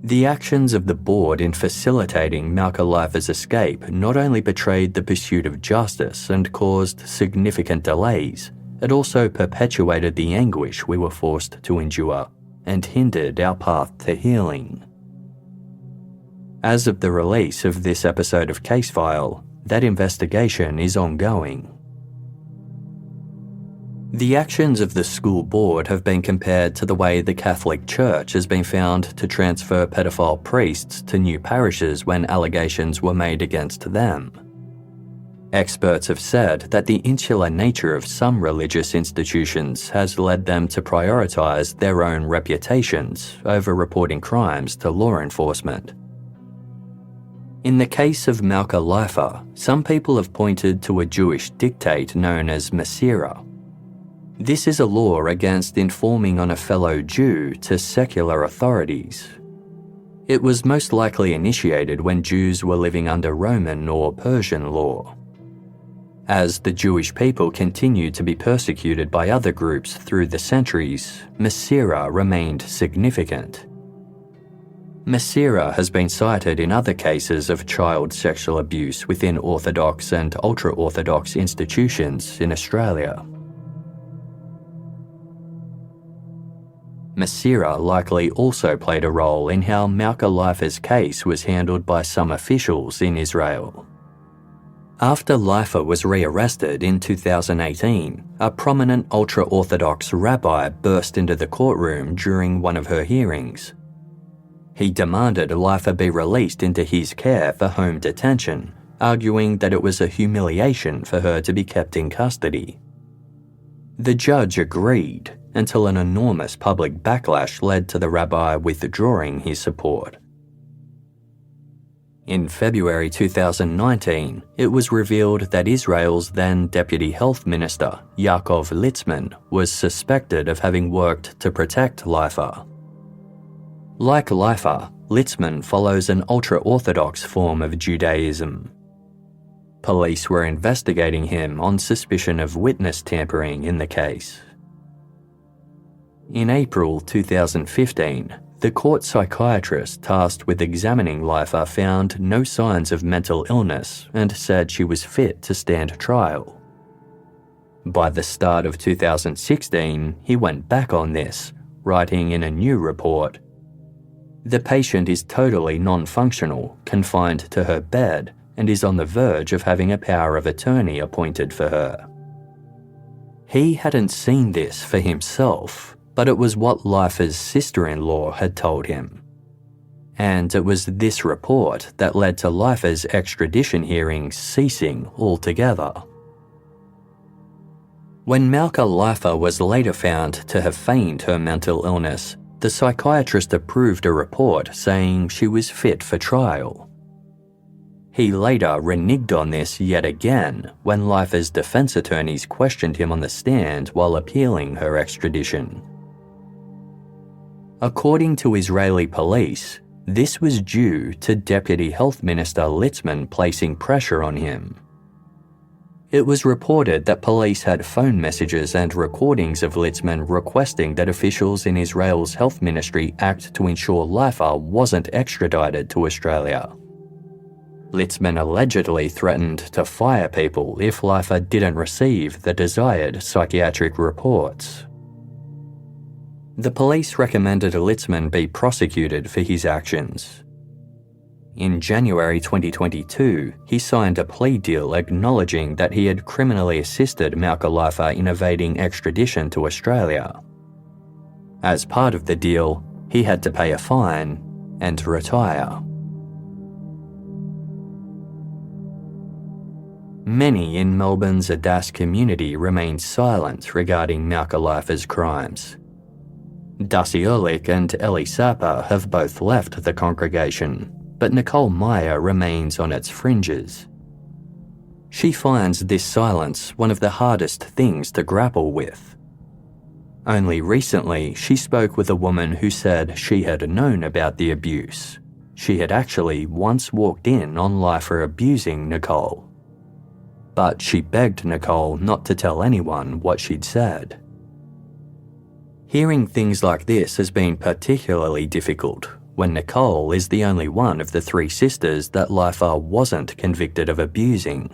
S1: "The actions of the board in facilitating Malka Leifer's escape not only betrayed the pursuit of justice and caused significant delays, it also perpetuated the anguish we were forced to endure and hindered our path to healing." As of the release of this episode of Case File, that investigation is ongoing. The actions of the school board have been compared to the way the Catholic Church has been found to transfer pedophile priests to new parishes when allegations were made against them. Experts have said that the insular nature of some religious institutions has led them to prioritise their own reputations over reporting crimes to law enforcement. In the case of Malka Leifer, some people have pointed to a Jewish dictate known as Masira. This is a law against informing on a fellow Jew to secular authorities. It was most likely initiated when Jews were living under Roman or Persian law. As the Jewish people continued to be persecuted by other groups through the centuries, Masira remained significant. Masira has been cited in other cases of child sexual abuse within Orthodox and ultra-Orthodox institutions in Australia. Masira likely also played a role in how Malka Leifer's case was handled by some officials in Israel. After Leifer was rearrested in 2018, a prominent ultra-Orthodox rabbi burst into the courtroom during one of her hearings. He demanded Leifer be released into his care for home detention, arguing that it was a humiliation for her to be kept in custody. The judge agreed until an enormous public backlash led to the rabbi withdrawing his support. In February 2019, it was revealed that Israel's then Deputy Health Minister, Yaakov Litzman, was suspected of having worked to protect Leifer. Like Leifer, Litzman follows an ultra-Orthodox form of Judaism. Police were investigating him on suspicion of witness tampering in the case. In April 2015, the court psychiatrist tasked with examining Leifer found no signs of mental illness and said she was fit to stand trial. By the start of 2016, he went back on this, writing in a new report, "The patient is totally non-functional, confined to her bed, and is on the verge of having a power of attorney appointed for her." He hadn't seen this for himself, but it was what Leifer's sister-in-law had told him. And it was this report that led to Leifer's extradition hearings ceasing altogether. When Malka Leifer was later found to have feigned her mental illness, the psychiatrist approved a report saying she was fit for trial. He later reneged on this yet again when Leifer's defense attorneys questioned him on the stand while appealing her extradition. According to Israeli police, this was due to Deputy Health Minister Litzman placing pressure on him. It was reported that police had phone messages and recordings of Litzman requesting that officials in Israel's health ministry act to ensure Leifer wasn't extradited to Australia. Litzman allegedly threatened to fire people if Leifer didn't receive the desired psychiatric reports. The police recommended Litzman be prosecuted for his actions. In January 2022, he signed a plea deal acknowledging that he had criminally assisted Malka Leifer in evading extradition to Australia. As part of the deal, he had to pay a fine and retire. Many in Melbourne's Adass community remain silent regarding Malka Leifer's crimes. Dassi Erlich and Elly Sapper have both left the congregation, but Nicole Meyer remains on its fringes. She finds this silence one of the hardest things to grapple with. Only recently, she spoke with a woman who said she had known about the abuse. She had actually once walked in on Leifer abusing Nicole. But she begged Nicole not to tell anyone what she'd said. Hearing things like this has been particularly difficult when Nicole is the only one of the three sisters that Leifer wasn't convicted of abusing.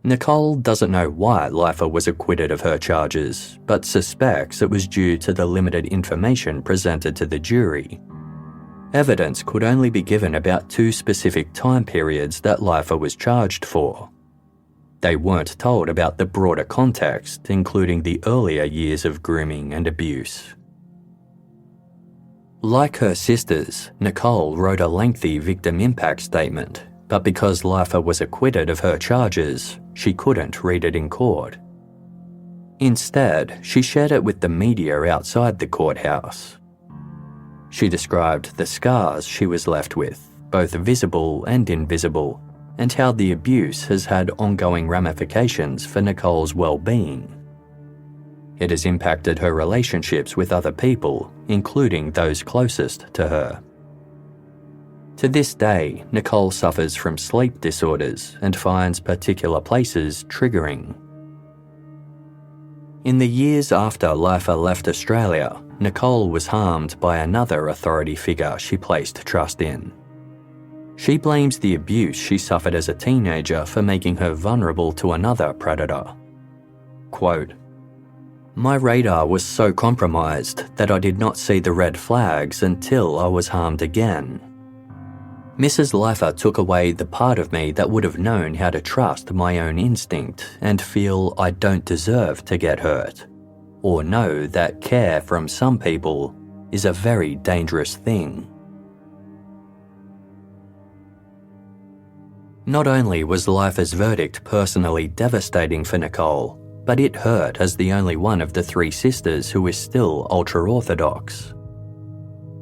S1: Nicole doesn't know why Leifer was acquitted of her charges, but suspects it was due to the limited information presented to the jury. Evidence could only be given about 2 specific time periods that Leifer was charged for. They weren't told about the broader context, including the earlier years of grooming and abuse. Like her sisters, Nicole wrote a lengthy victim impact statement, but because Leifer was acquitted of her charges, she couldn't read it in court. Instead, she shared it with the media outside the courthouse. She described the scars she was left with, both visible and invisible, and how the abuse has had ongoing ramifications for Nicole's well-being. It has impacted her relationships with other people, including those closest to her. To this day, Nicole suffers from sleep disorders and finds particular places triggering. In the years after Leifer left Australia, Nicole was harmed by another authority figure she placed trust in. She blames the abuse she suffered as a teenager for making her vulnerable to another predator. Quote, "My radar was so compromised that I did not see the red flags until I was harmed again. Mrs. Leifer took away the part of me that would have known how to trust my own instinct and feel I don't deserve to get hurt, or know that care from some people is a very dangerous thing." Not only was Leifer's verdict personally devastating for Nicole, but it hurt as the only one of the three sisters who is still ultra-Orthodox.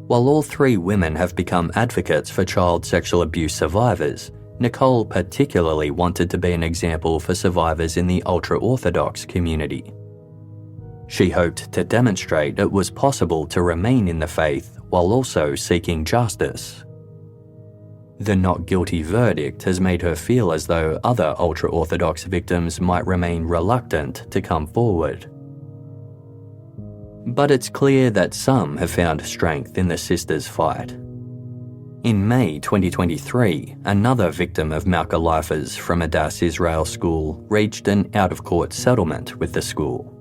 S1: While all three women have become advocates for child sexual abuse survivors, Nicole particularly wanted to be an example for survivors in the ultra-Orthodox community. She hoped to demonstrate it was possible to remain in the faith while also seeking justice. The not guilty verdict has made her feel as though other ultra-Orthodox victims might remain reluctant to come forward. But it's clear that some have found strength in the sisters' fight. In May 2023, another victim of Malka Leifer's from Adass Israel School reached an out-of-court settlement with the school.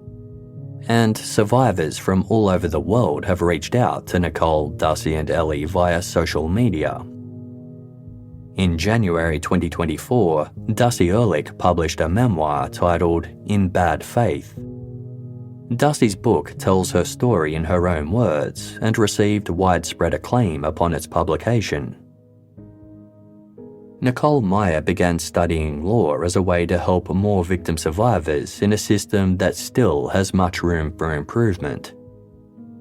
S1: And survivors from all over the world have reached out to Nicole, Dassi and Elly via social media. In January 2024, Dassi Erlich published a memoir titled In Bad Faith. Dassi's book tells her story in her own words and received widespread acclaim upon its publication. Nicole Meyer began studying law as a way to help more victim survivors in a system that still has much room for improvement.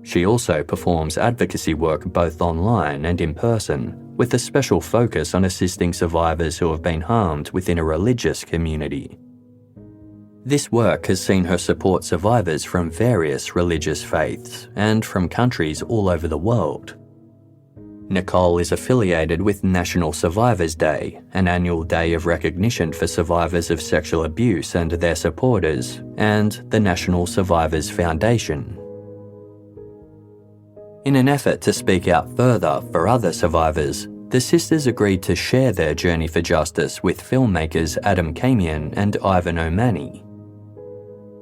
S1: She also performs advocacy work both online and in person, with a special focus on assisting survivors who have been harmed within a religious community. This work has seen her support survivors from various religious faiths and from countries all over the world. Nicole is affiliated with National Survivors Day, an annual day of recognition for survivors of sexual abuse and their supporters, and the National Survivors Foundation. In an effort to speak out further for other survivors, the sisters agreed to share their journey for justice with filmmakers Adam Kamian and Ivan O'Mani.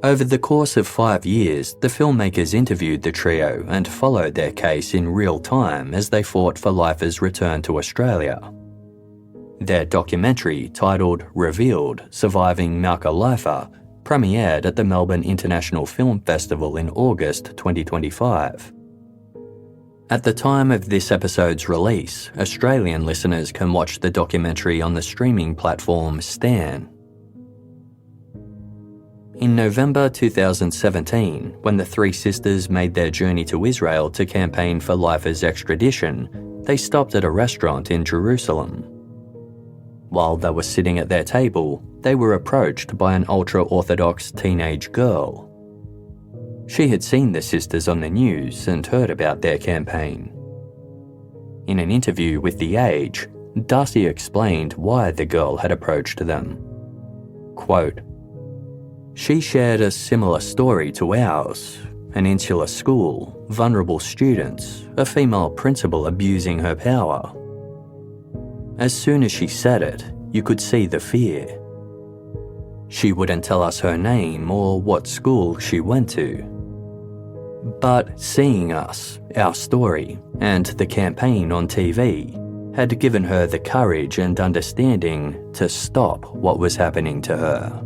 S1: Over the course of 5 years, the filmmakers interviewed the trio and followed their case in real time as they fought for Leifer's return to Australia. Their documentary, titled Revealed: Surviving Malka Leifer, premiered at the Melbourne International Film Festival in August 2025. At the time of this episode's release, Australian listeners can watch the documentary on the streaming platform Stan. In November 2017, when the three sisters made their journey to Israel to campaign for Leifer's extradition, they stopped at a restaurant in Jerusalem. While they were sitting at their table, they were approached by an ultra-Orthodox teenage girl. She had seen the sisters on the news and heard about their campaign. In an interview with The Age, Dassi explained why the girl had approached them. Quote, "She shared a similar story to ours, an insular school, vulnerable students, a female principal abusing her power. As soon as she said it, you could see the fear. She wouldn't tell us her name or what school she went to. But seeing us, our story, and the campaign on TV had given her the courage and understanding to stop what was happening to her."